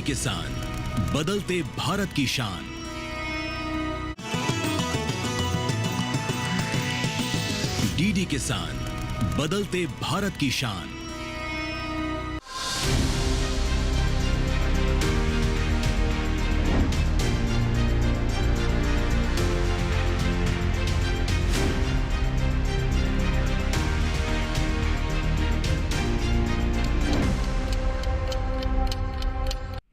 किसान, बदलते भारत की शान। डीडी किसान, बदलते भारत की शान।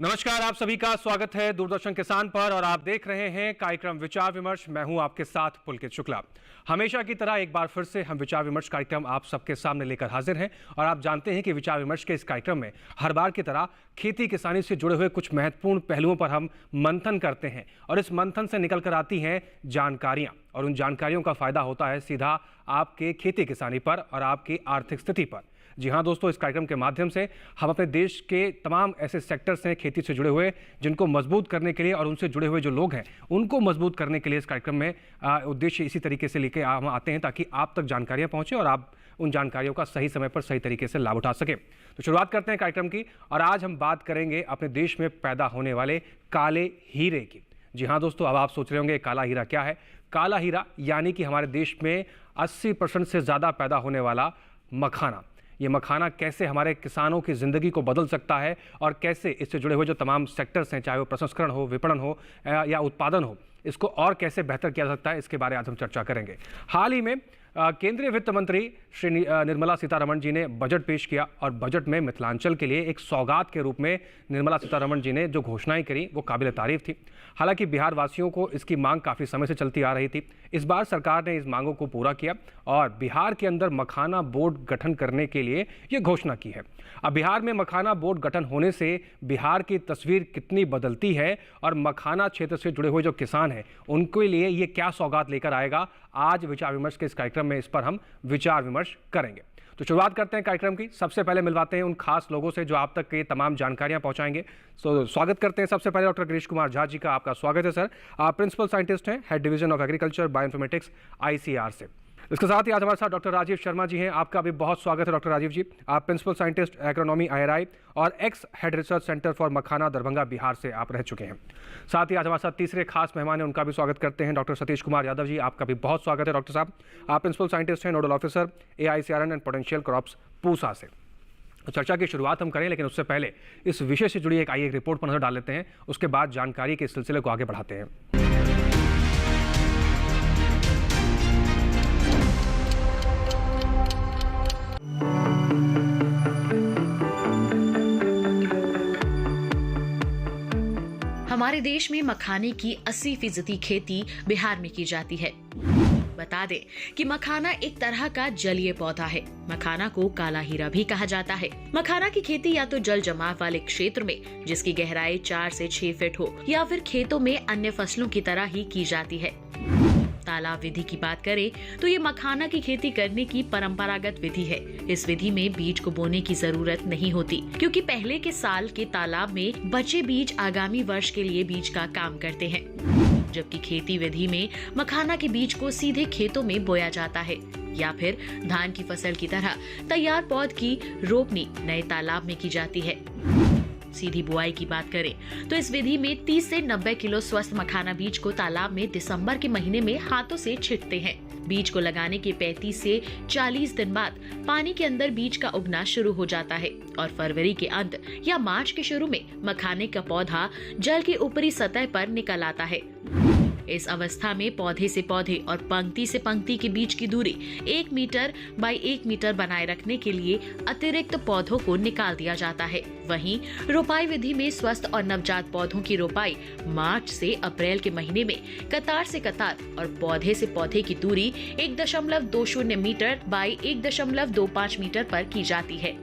नमस्कार, आप सभी का स्वागत है दूरदर्शन किसान पर और आप देख रहे हैं कार्यक्रम विचार विमर्श। मैं हूं आपके साथ पुलकित शुक्ला। हमेशा की तरह एक बार फिर से हम विचार विमर्श कार्यक्रम आप सबके सामने लेकर हाजिर हैं और आप जानते हैं कि विचार विमर्श के इस कार्यक्रम में हर बार की तरह खेती किसानी से जुड़े हुए कुछ महत्वपूर्ण पहलुओं पर हम मंथन करते हैं और इस मंथन से निकल कर आती हैं जानकारियां और उन जानकारियों का फायदा होता है सीधा आपके खेती किसानी पर और आपकी आर्थिक स्थिति पर। जी हाँ दोस्तों, इस कार्यक्रम के माध्यम से हम अपने देश के तमाम ऐसे सेक्टर्स हैं खेती से जुड़े हुए जिनको मजबूत करने के लिए और उनसे जुड़े हुए जो लोग हैं उनको मजबूत करने के लिए इस कार्यक्रम में उद्देश्य इसी तरीके से लेके हम आते हैं ताकि आप तक जानकारियाँ पहुँचे और आप उन जानकारियों का सही समय पर सही तरीके से लाभ उठा सकें। तो शुरुआत करते हैं कार्यक्रम की और आज हम बात करेंगे अपने देश में पैदा होने वाले काले हीरे की। जी हाँ दोस्तों, अब आप सोच रहे होंगे काला हीरा क्या है। काला हीरा यानी कि हमारे देश में 80% से ज़्यादा पैदा होने वाला मखाना। ये मखाना कैसे हमारे किसानों की ज़िंदगी को बदल सकता है और कैसे इससे जुड़े हुए जो तमाम सेक्टर्स हैं, चाहे वो प्रसंस्करण हो, विपणन हो या उत्पादन हो, इसको और कैसे बेहतर किया जा सकता है, इसके बारे में आज हम चर्चा करेंगे। हाल ही में केंद्रीय वित्त मंत्री श्री निर्मला सीतारमण जी ने बजट पेश किया और बजट में मिथिलांचल के लिए एक सौगात के रूप में निर्मला सीतारमण जी ने जो घोषणाएं करी वो काबिल तारीफ थी। हालांकि बिहार वासियों को इसकी मांग काफ़ी समय से चलती आ रही थी। इस बार सरकार ने इस मांगों को पूरा किया और बिहार के अंदर मखाना बोर्ड गठन करने के लिए ये घोषणा की है। अब बिहार में मखाना बोर्ड गठन होने से बिहार की तस्वीर कितनी बदलती है और मखाना क्षेत्र से जुड़े हुए जो किसान हैं उनके लिए ये क्या सौगात लेकर आएगा, आज विचार विमर्श के इस कार्यक्रम में इस पर हम विचार विमर्श करेंगे। तो शुरुआत करते हैं कार्यक्रम की। सबसे पहले मिलवाते हैं उन खास लोगों से जो आप तक ये तमाम जानकारियां पहुंचाएंगे। तो स्वागत करते हैं सबसे पहले डॉक्टर गिरीश कुमार झा जी का। आपका स्वागत है सर। आप प्रिंसिपल साइंटिस्ट हैं, head division of agriculture bioinformatics ICAR से। इसके साथ ही आज हमारे साथ डॉक्टर राजीव शर्मा जी हैं। आपका भी बहुत स्वागत है डॉक्टर राजीव जी। आप प्रिंसिपल साइंटिस्ट एग्रोनॉमी IRI और ex head research centre for makhana Darbhanga Bihar से आप रह चुके हैं। साथ ही आज हमारे साथ तीसरे खास मेहमान हैं, उनका भी स्वागत करते हैं डॉक्टर सतीश कुमार यादव जी। आपका भी बहुत स्वागत है डॉक्टर साहब। आप प्रिंसिपल साइंटिस्ट हैं, nodal officer AICRN and potential crops Pusa से। तो चर्चा की शुरुआत हम करें, लेकिन उससे पहले इस विषय से जुड़ी एक रिपोर्ट पर नजर डाल लेते हैं, उसके बाद जानकारी के सिलसिले को आगे बढ़ाते हैं। हमारे देश में मखाने की 80% खेती बिहार में की जाती है। बता दें कि मखाना एक तरह का जलीय पौधा है। मखाना को काला हीरा भी कहा जाता है। मखाना की खेती या तो जल जमाव वाले क्षेत्र में जिसकी गहराई 4 से 6 फीट हो या फिर खेतों में अन्य फसलों की तरह ही की जाती है। तालाब विधि की बात करें तो ये मखाना की खेती करने की परंपरागत विधि है। इस विधि में बीज को बोने की जरूरत नहीं होती क्योंकि पहले के साल के तालाब में बचे बीज आगामी वर्ष के लिए बीज का काम करते हैं, जबकि खेती विधि में मखाना के बीज को सीधे खेतों में बोया जाता है या फिर धान की फसल की तरह तैयार पौध की रोपनी नए तालाब में की जाती है। सीधी बुआई की बात करें तो इस विधि में 30 से 90 किलो स्वस्थ मखाना बीज को तालाब में दिसंबर के महीने में हाथों से छिड़कते हैं। बीज को लगाने के 35 से 40 दिन बाद पानी के अंदर बीज का उगना शुरू हो जाता है और फरवरी के अंत या मार्च के शुरू में मखाने का पौधा जल की ऊपरी सतह पर निकल आता है। इस अवस्था में पौधे से पौधे और पंक्ति से पंक्ति के बीच की दूरी 1 मीटर बाई 1 मीटर बनाए रखने के लिए अतिरिक्त पौधों को निकाल दिया जाता है। वहीं रोपाई विधि में स्वस्थ और नवजात पौधों की रोपाई मार्च से अप्रैल के महीने में कतार से कतार और पौधे से पौधे की दूरी 1.20 मीटर बाई 1.25 मीटर पर की जाती है।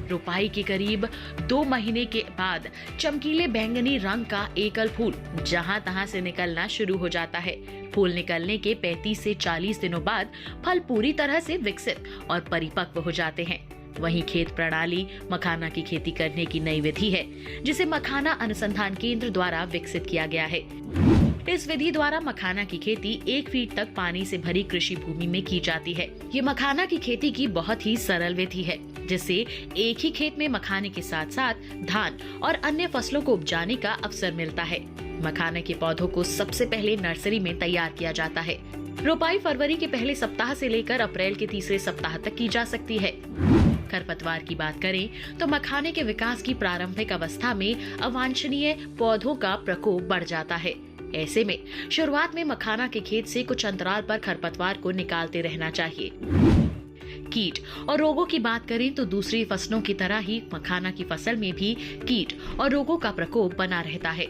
रोपाई के करीब 2 महीने के बाद चमकीले बैंगनी रंग का एकल फूल जहां तहां से निकलना शुरू हो जाता है। फूल निकलने के 35 से 40 दिनों बाद फल पूरी तरह से विकसित और परिपक्व हो जाते हैं। वहीं खेत प्रणाली मखाना की खेती करने की नई विधि है जिसे मखाना अनुसंधान केंद्र द्वारा विकसित किया गया है। इस विधि द्वारा मखाना की खेती 1 फीट तक पानी से भरी कृषि भूमि में की जाती है। ये मखाना की खेती की बहुत ही सरल विधि है, जिससे एक ही खेत में मखाने के साथ साथ धान और अन्य फसलों को उपजाने का अवसर मिलता है। मखाने के पौधों को सबसे पहले नर्सरी में तैयार किया जाता है। रोपाई फरवरी के पहले सप्ताह से लेकर अप्रैल के तीसरे सप्ताह तक की जा सकती है। खरपतवार की बात करें तो मखाने के विकास की प्रारंभिक अवस्था में अवांछनीय पौधों का प्रकोप बढ़ जाता है। ऐसे में शुरुआत में मखाना के खेत से कुछ अंतराल पर खरपतवार को निकालते रहना चाहिए। कीट और रोगों की बात करें तो दूसरी फसलों की तरह ही मखाना की फसल में भी कीट और रोगों का प्रकोप बना रहता है।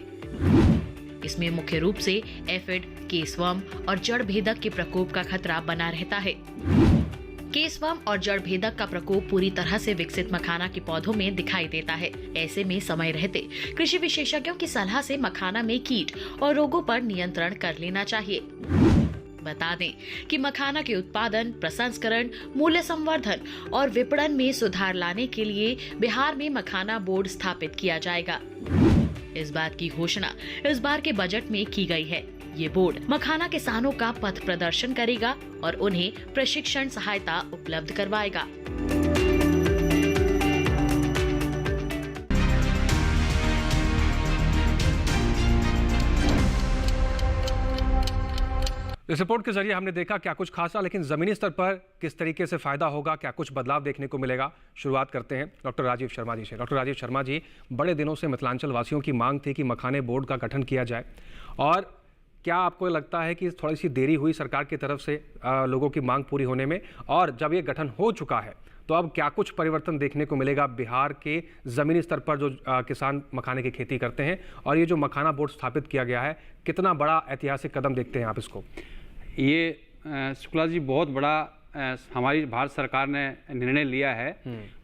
इसमें मुख्य रूप से एफिड, केसवर्म और जड़ भेदक के प्रकोप का खतरा बना रहता है। केसवर्म और जड़ भेदक का प्रकोप पूरी तरह से विकसित मखाना के पौधों में दिखाई देता है। ऐसे में समय रहते कृषि विशेषज्ञों की सलाह से मखाना में कीट और रोगों पर नियंत्रण कर लेना चाहिए। बता दें कि मखाना के उत्पादन, प्रसंस्करण, मूल्य संवर्धन और विपणन में सुधार लाने के लिए बिहार में मखाना बोर्ड स्थापित किया जाएगा। इस बात की घोषणा इस बार के बजट में की गई है। ये बोर्ड मखाना किसानों का पथ प्रदर्शन करेगा और उन्हें प्रशिक्षण सहायता उपलब्ध करवाएगा। इस रिपोर्ट के जरिए हमने देखा क्या कुछ खासा, लेकिन जमीनी स्तर पर किस तरीके से फायदा होगा, क्या कुछ बदलाव देखने को मिलेगा। शुरुआत करते हैं डॉक्टर राजीव शर्मा जी से। डॉक्टर राजीव शर्मा जी, बड़े दिनों से मिथिलांचल वासियों की मांग थी कि मखाने बोर्ड का गठन किया जाए, और क्या आपको लगता है कि थोड़ी सी देरी हुई सरकार की तरफ से लोगों की मांग पूरी होने में, और जब ये गठन हो चुका है तो अब क्या कुछ परिवर्तन देखने को मिलेगा बिहार के ज़मीनी स्तर पर जो किसान मखाने की खेती करते हैं, और ये जो मखाना बोर्ड स्थापित किया गया है, कितना बड़ा ऐतिहासिक कदम देखते हैं आप इसको? ये शुक्ला जी, बहुत बड़ा हमारी भारत सरकार ने निर्णय लिया है।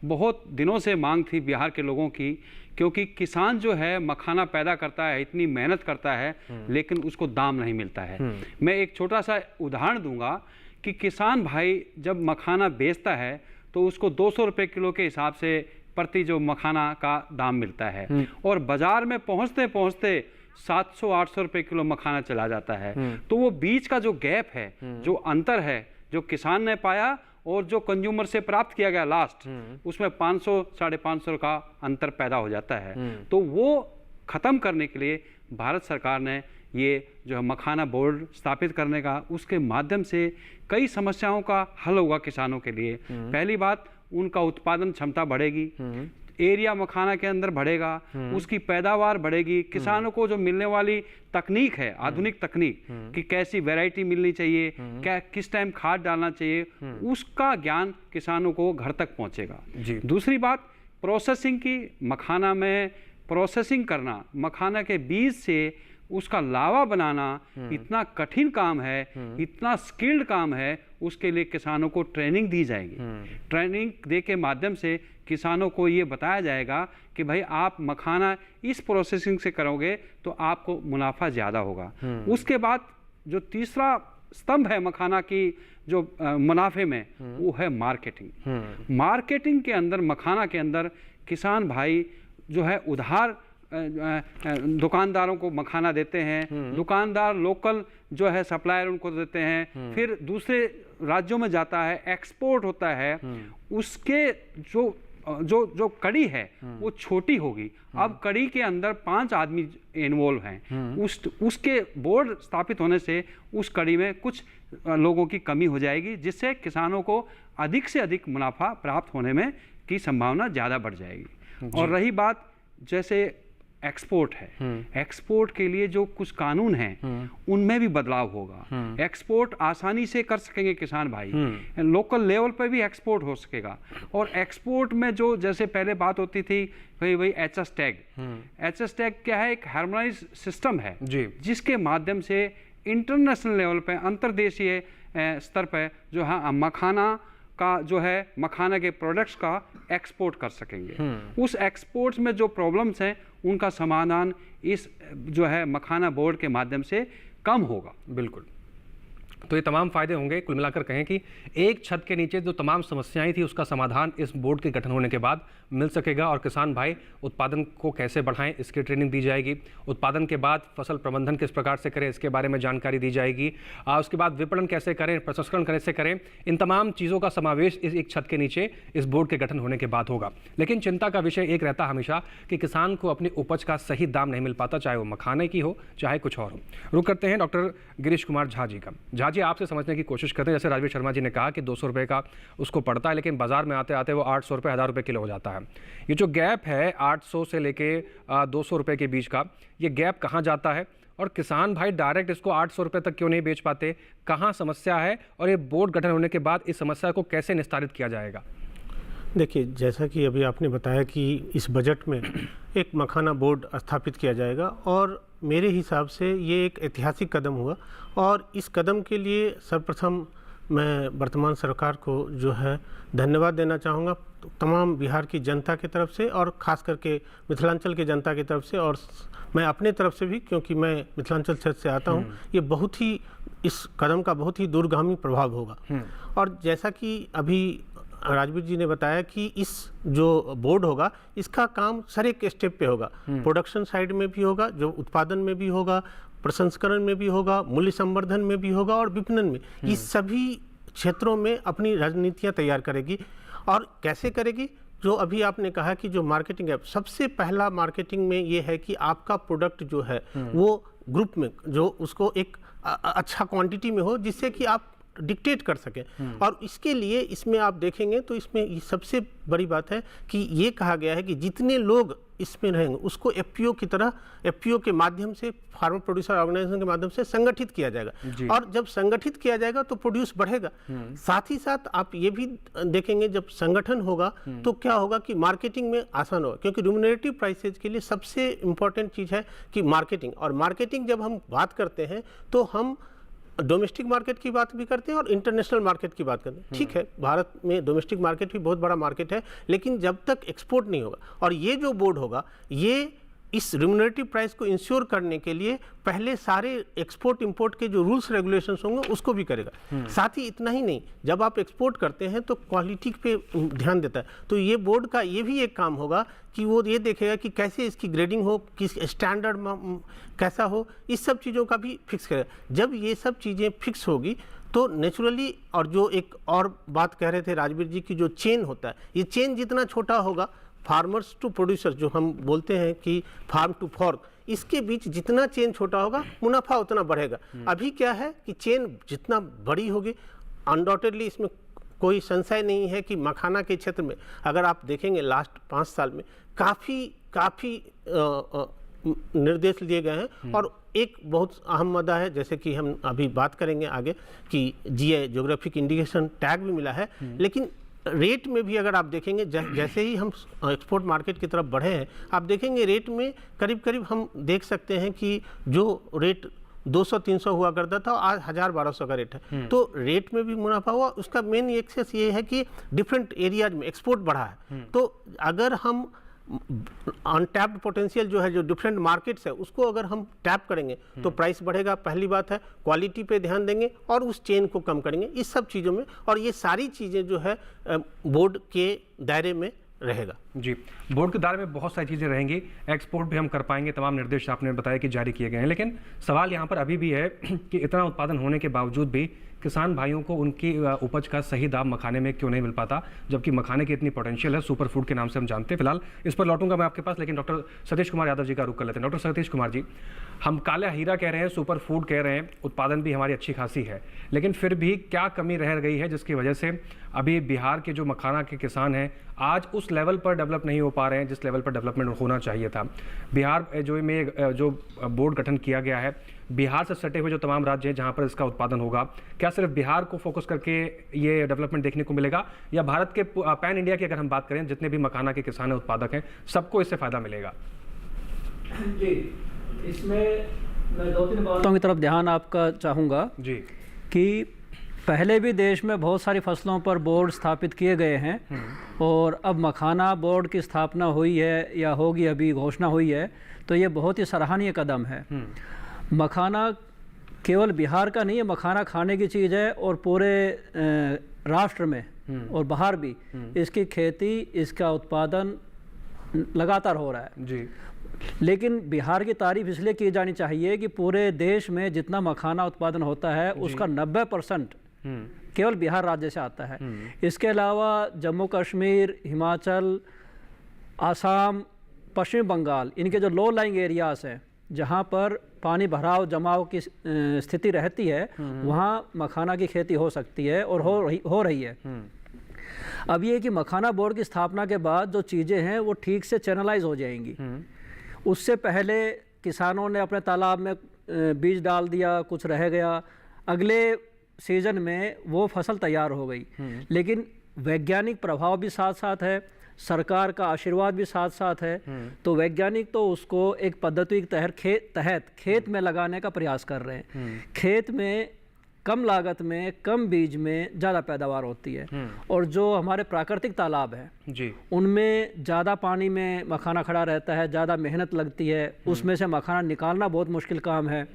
बहुत दिनों से मांग थी बिहार के लोगों की, क्योंकि किसान जो है मखाना पैदा करता है, इतनी मेहनत करता है, लेकिन उसको दाम नहीं मिलता है। मैं एक छोटा सा उदाहरण दूंगा कि किसान भाई जब मखाना बेचता है तो उसको 200 रुपये किलो के हिसाब से प्रति जो मखाना का दाम मिलता है, और बाजार में पहुंचते पहुंचते 700-800 रुपये किलो मखाना चला जाता है। तो वो बीच का जो गैप है, जो अंतर है, जो किसान ने पाया और जो कंज्यूमर से प्राप्त किया गया लास्ट, उसमें 500-550 का अंतर पैदा हो जाता है। तो वो खत्म करने के लिए भारत सरकार ने ये जो है मखाना बोर्ड स्थापित करने का, उसके माध्यम से कई समस्याओं का हल होगा किसानों के लिए। पहली बात, उनका उत्पादन क्षमता बढ़ेगी, एरिया मखाना के अंदर बढ़ेगा, उसकी पैदावार बढ़ेगी, किसानों को जो मिलने वाली तकनीक है, आधुनिक तकनीक कि कैसी वैरायटी मिलनी चाहिए, क्या किस टाइम खाद डालना चाहिए, उसका ज्ञान किसानों को घर तक पहुंचेगा। दूसरी बात, प्रोसेसिंग की, मखाना में प्रोसेसिंग करना, मखाना के बीज से उसका लावा बनाना इतना कठिन काम है, इतना स्किल्ड काम है, उसके लिए किसानों को ट्रेनिंग दी जाएगी। ट्रेनिंग दे के माध्यम से किसानों को ये बताया जाएगा कि भाई आप मखाना इस प्रोसेसिंग से करोगे तो आपको मुनाफा ज़्यादा होगा। उसके बाद जो तीसरा स्तंभ है मखाना की जो मुनाफे में, वो है मार्केटिंग। मार्केटिंग के अंदर, मखाना के अंदर किसान भाई जो है उधार दुकानदारों को मखाना देते हैं, दुकानदार लोकल जो है सप्लायर उनको देते हैं, फिर दूसरे राज्यों में जाता है, एक्सपोर्ट होता है। उसके जो कड़ी है वो छोटी होगी। अब कड़ी के अंदर 5 आदमी इन्वॉल्व हैं। उसके बोर्ड स्थापित होने से उस कड़ी में कुछ लोगों की कमी हो जाएगी, जिससे किसानों को अधिक से अधिक मुनाफा प्राप्त होने में की संभावना ज़्यादा बढ़ जाएगी। और रही बात जैसे एक्सपोर्ट है, एक्सपोर्ट के लिए जो कुछ कानून हैं उनमें भी बदलाव होगा। एक्सपोर्ट आसानी से कर सकेंगे किसान भाई, लोकल लेवल पर भी एक्सपोर्ट हो सकेगा। और एक्सपोर्ट में जो जैसे पहले बात होती थी भाई HS टैग, HS टैग क्या है? एक हार्मोनाइज सिस्टम है जिसके माध्यम से इंटरनेशनल लेवल पे, अंतर्देशीय स्तर पर जो है मखाना का जो है मखाना के प्रोडक्ट्स का एक्सपोर्ट कर सकेंगे। उस एक्सपोर्ट्स में जो प्रॉब्लम्स हैं उनका समाधान इस जो है मखाना बोर्ड के माध्यम से कम होगा। बिल्कुल। तो ये तमाम फायदे होंगे। कुल मिलाकर कहें कि एक छत के नीचे जो तमाम समस्याएं थी उसका समाधान इस बोर्ड के गठन होने के बाद मिल सकेगा और किसान भाई उत्पादन को कैसे बढ़ाएं इसकी ट्रेनिंग दी जाएगी। उत्पादन के बाद फसल प्रबंधन किस प्रकार से करें इसके बारे में जानकारी दी जाएगी। उसके बाद विपणन कैसे करें, प्रसंस्करण कैसे करें, इन तमाम चीज़ों का समावेश इस एक छत के नीचे इस बोर्ड के गठन होने के बाद होगा। लेकिन चिंता का विषय एक रहता हमेशा कि किसान को अपनी उपज का सही दाम नहीं मिल पाता, चाहे वो मखाने की हो चाहे कुछ और हो। रुक करते हैं डॉक्टर गिरीश कुमार झा जी का। झा जी, आपसे समझने की कोशिश करते हैं। जैसे राजवीर शर्मा जी ने कहा कि 200 रुपये का उसको पड़ता है, लेकिन बाजार में आते आते वो 800 रुपये 1000 रुपये किलो हो जाता है। ये जो गैप है 800 से लेके 200 रुपये के बीच का, ये गैप कहाँ जाता है और किसान भाई डायरेक्ट इसको 800 रुपये तक क्यों नहीं बेच पाते? कहाँ समस्या है और ये बोर्ड गठन होने के बाद इस समस्या को कैसे निस्तारित किया जाएगा? देखिए, जैसा कि अभी आपने बताया कि इस बजट में एक मखाना बोर्ड स्थापित किया जाएगा और मेरे हिसाब से ये एक ऐतिहासिक कदम हुआ और इस कदम के लिए सर्वप्रथम मैं वर्तमान सरकार को जो है धन्यवाद देना चाहूँगा, तमाम बिहार की जनता की तरफ से और ख़ास करके मिथिलांचल की जनता की तरफ से, और मैं अपने तरफ से भी, क्योंकि मैं मिथिलांचल क्षेत्र से आता हूँ। ये बहुत ही, इस कदम का बहुत ही दूरगामी प्रभाव होगा। और जैसा कि अभी राजवीर जी ने बताया कि इस जो बोर्ड होगा इसका काम सर एक स्टेप पे होगा। प्रोडक्शन साइड में भी होगा, जो उत्पादन में भी होगा, प्रसंस्करण में भी होगा, मूल्य संवर्धन में भी होगा और विपणन में। इस सभी क्षेत्रों में अपनी रणनीतियाँ तैयार करेगी। और कैसे करेगी? जो अभी आपने कहा कि जो मार्केटिंग है, सबसे पहला मार्केटिंग में ये है कि आपका प्रोडक्ट जो है वो ग्रुप में, जो उसको एक अच्छा क्वांटिटी में हो, जिससे कि आप डिक्टेट कर सकें। और इसके लिए इसमें आप देखेंगे तो इसमें सबसे बड़ी बात है कि ये कहा गया है कि जितने लोग इसमें रहेंगे उसको एफपीओ की तरह, एफपीओ के माध्यम से, फार्मर प्रोड्यूसर ऑर्गेनाइजेशन के माध्यम से संगठित किया जाएगा। और जब संगठित किया जाएगा तो प्रोड्यूस बढ़ेगा। साथ ही साथ आप ये भी देखेंगे जब संगठन होगा तो क्या होगा कि मार्केटिंग में आसान होगा, क्योंकि रिम्यूनरेटिव प्राइसेज के लिए सबसे इंपॉर्टेंट चीज़ है कि मार्केटिंग। और मार्केटिंग जब हम बात करते हैं तो हम डोमेस्टिक मार्केट की बात भी करते हैं और इंटरनेशनल मार्केट की बात करते हैं। ठीक है, भारत में डोमेस्टिक मार्केट भी बहुत बड़ा मार्केट है, लेकिन जब तक एक्सपोर्ट नहीं होगा, और ये जो बोर्ड होगा ये इस रिम्यूनरेटिव प्राइस को इंश्योर करने के लिए पहले सारे एक्सपोर्ट इंपोर्ट के जो रूल्स रेगुलेशंस होंगे उसको भी करेगा। साथ ही इतना ही नहीं, जब आप एक्सपोर्ट करते हैं तो क्वालिटी पे ध्यान देता है। तो ये बोर्ड का ये भी एक काम होगा कि वो ये देखेगा कि कैसे इसकी ग्रेडिंग हो, किस स्टैंडर्ड कैसा हो, इस सब चीज़ों का भी फिक्स करेगा। जब ये सब चीज़ें फिक्स होगी तो नेचुरली, और जो एक और बात कह रहे थे राजवीर जी की, जो चेन होता है, ये चेन जितना छोटा होगा, फार्मर्स टू प्रोड्यूसर जो हम बोलते हैं कि फार्म टू फॉर्क, इसके बीच जितना चेन छोटा होगा मुनाफा उतना बढ़ेगा। अभी क्या है कि चेन जितना बड़ी होगी, अनडाउटेडली इसमें कोई संशय नहीं है कि मखाना के क्षेत्र में अगर आप देखेंगे लास्ट 5 साल में काफ़ी निर्देश लिए गए हैं। और एक बहुत अहम मुद्दा है, जैसे कि हम अभी बात करेंगे आगे, कि जीआई ज्योग्राफिक इंडिकेशन टैग भी मिला है। लेकिन रेट में भी अगर आप देखेंगे, जैसे ही हम एक्सपोर्ट मार्केट की तरफ बढ़े हैं, आप देखेंगे रेट में करीब करीब हम देख सकते हैं कि जो रेट 200-300 हुआ करता था आज 1000-1200 का रेट है। तो रेट में भी मुनाफा हुआ। उसका मेन एक्सेस ये है कि डिफरेंट एरियाज में एक्सपोर्ट बढ़ा है। तो अगर हम अनटैप्ड पोटेंशियल जो है, जो डिफरेंट मार्केट्स है, उसको अगर हम टैप करेंगे तो प्राइस बढ़ेगा। पहली बात है, क्वालिटी पे ध्यान देंगे और उस चेन को कम करेंगे, इस सब चीज़ों में। और ये सारी चीज़ें जो है बोर्ड के दायरे में रहेगा। जी, बोर्ड के दायरे में बहुत सारी चीज़ें रहेंगी, एक्सपोर्ट भी हम कर पाएंगे। तमाम निर्देश आपने बताया कि जारी किए गए हैं, लेकिन सवाल यहाँ पर अभी भी है कि इतना उत्पादन होने के बावजूद भी किसान भाइयों को उनकी उपज का सही दाम मखाने में क्यों नहीं मिल पाता, जबकि मखाने की इतनी पोटेंशियल है, सुपर फूड के नाम से हम जानते हैं। फिलहाल इस पर लौटूंगा मैं आपके पास, लेकिन डॉक्टर सतीश कुमार यादव जी का रुख कर लेते हैं। डॉक्टर सतीश कुमार जी, हम काला हीरा कह रहे हैं, सुपर फूड कह रहे हैं, उत्पादन भी हमारी अच्छी खासी है, लेकिन फिर भी क्या कमी रह गई है जिसकी वजह से अभी बिहार के जो मखाना के किसान हैं आज उस लेवल पर डेवलप नहीं हो पा रहे हैं जिस लेवल पर डेवलपमेंट होना चाहिए था? बिहार जो बोर्ड गठन किया गया है, बिहार से सटे हुए जो तमाम राज्य हैं जहां पर इसका उत्पादन होगा, क्या सिर्फ बिहार को फोकस करके ये डेवलपमेंट देखने को मिलेगा, या भारत के पैन इंडिया की अगर हम बात करें, जितने भी मखाना के किसान हैं, उत्पादक हैं, सबको इससे फायदा मिलेगा? जी, इसमें मैं 2-3 बातों की तरफ ध्यान आपका चाहूँगा जी, कि पहले भी देश में बहुत सारी फसलों पर बोर्ड स्थापित किए गए हैं, और अब मखाना बोर्ड की स्थापना हुई है या होगी, अभी घोषणा हुई है, तो ये बहुत ही सराहनीय कदम है। मखाना केवल बिहार का नहीं है, मखाना खाने की चीज़ है और पूरे राष्ट्र में और बाहर भी इसकी खेती, इसका उत्पादन लगातार हो रहा है जी। लेकिन बिहार की तारीफ इसलिए की जानी चाहिए कि पूरे देश में जितना मखाना उत्पादन होता है उसका 90% केवल बिहार राज्य से आता है। इसके अलावा जम्मू कश्मीर, हिमाचल, आसाम, पश्चिम बंगाल, इनके जो लो लाइंग एरियाज हैं जहाँ पर पानी भराव जमाव की स्थिति रहती है, वहाँ मखाना की खेती हो सकती है और हो रही है। अब ये कि मखाना बोर्ड की स्थापना के बाद जो चीज़ें हैं वो ठीक से चैनलाइज हो जाएंगी। उससे पहले किसानों ने अपने तालाब में बीज डाल दिया, कुछ रह गया, अगले सीजन में वो फसल तैयार हो गई। लेकिन वैज्ञानिक प्रभाव भी साथ साथ है, सरकार का आशीर्वाद भी साथ साथ है। तो वैज्ञानिक तो उसको एक पद्धति के तहत खेत में लगाने का प्रयास कर रहे हैं। खेत में कम लागत में, कम बीज में ज़्यादा पैदावार होती है। और जो हमारे प्राकृतिक तालाब हैं जी, उनमें ज़्यादा पानी में मखाना खड़ा रहता है, ज़्यादा मेहनत लगती है, उसमें से मखाना निकालना बहुत मुश्किल काम है।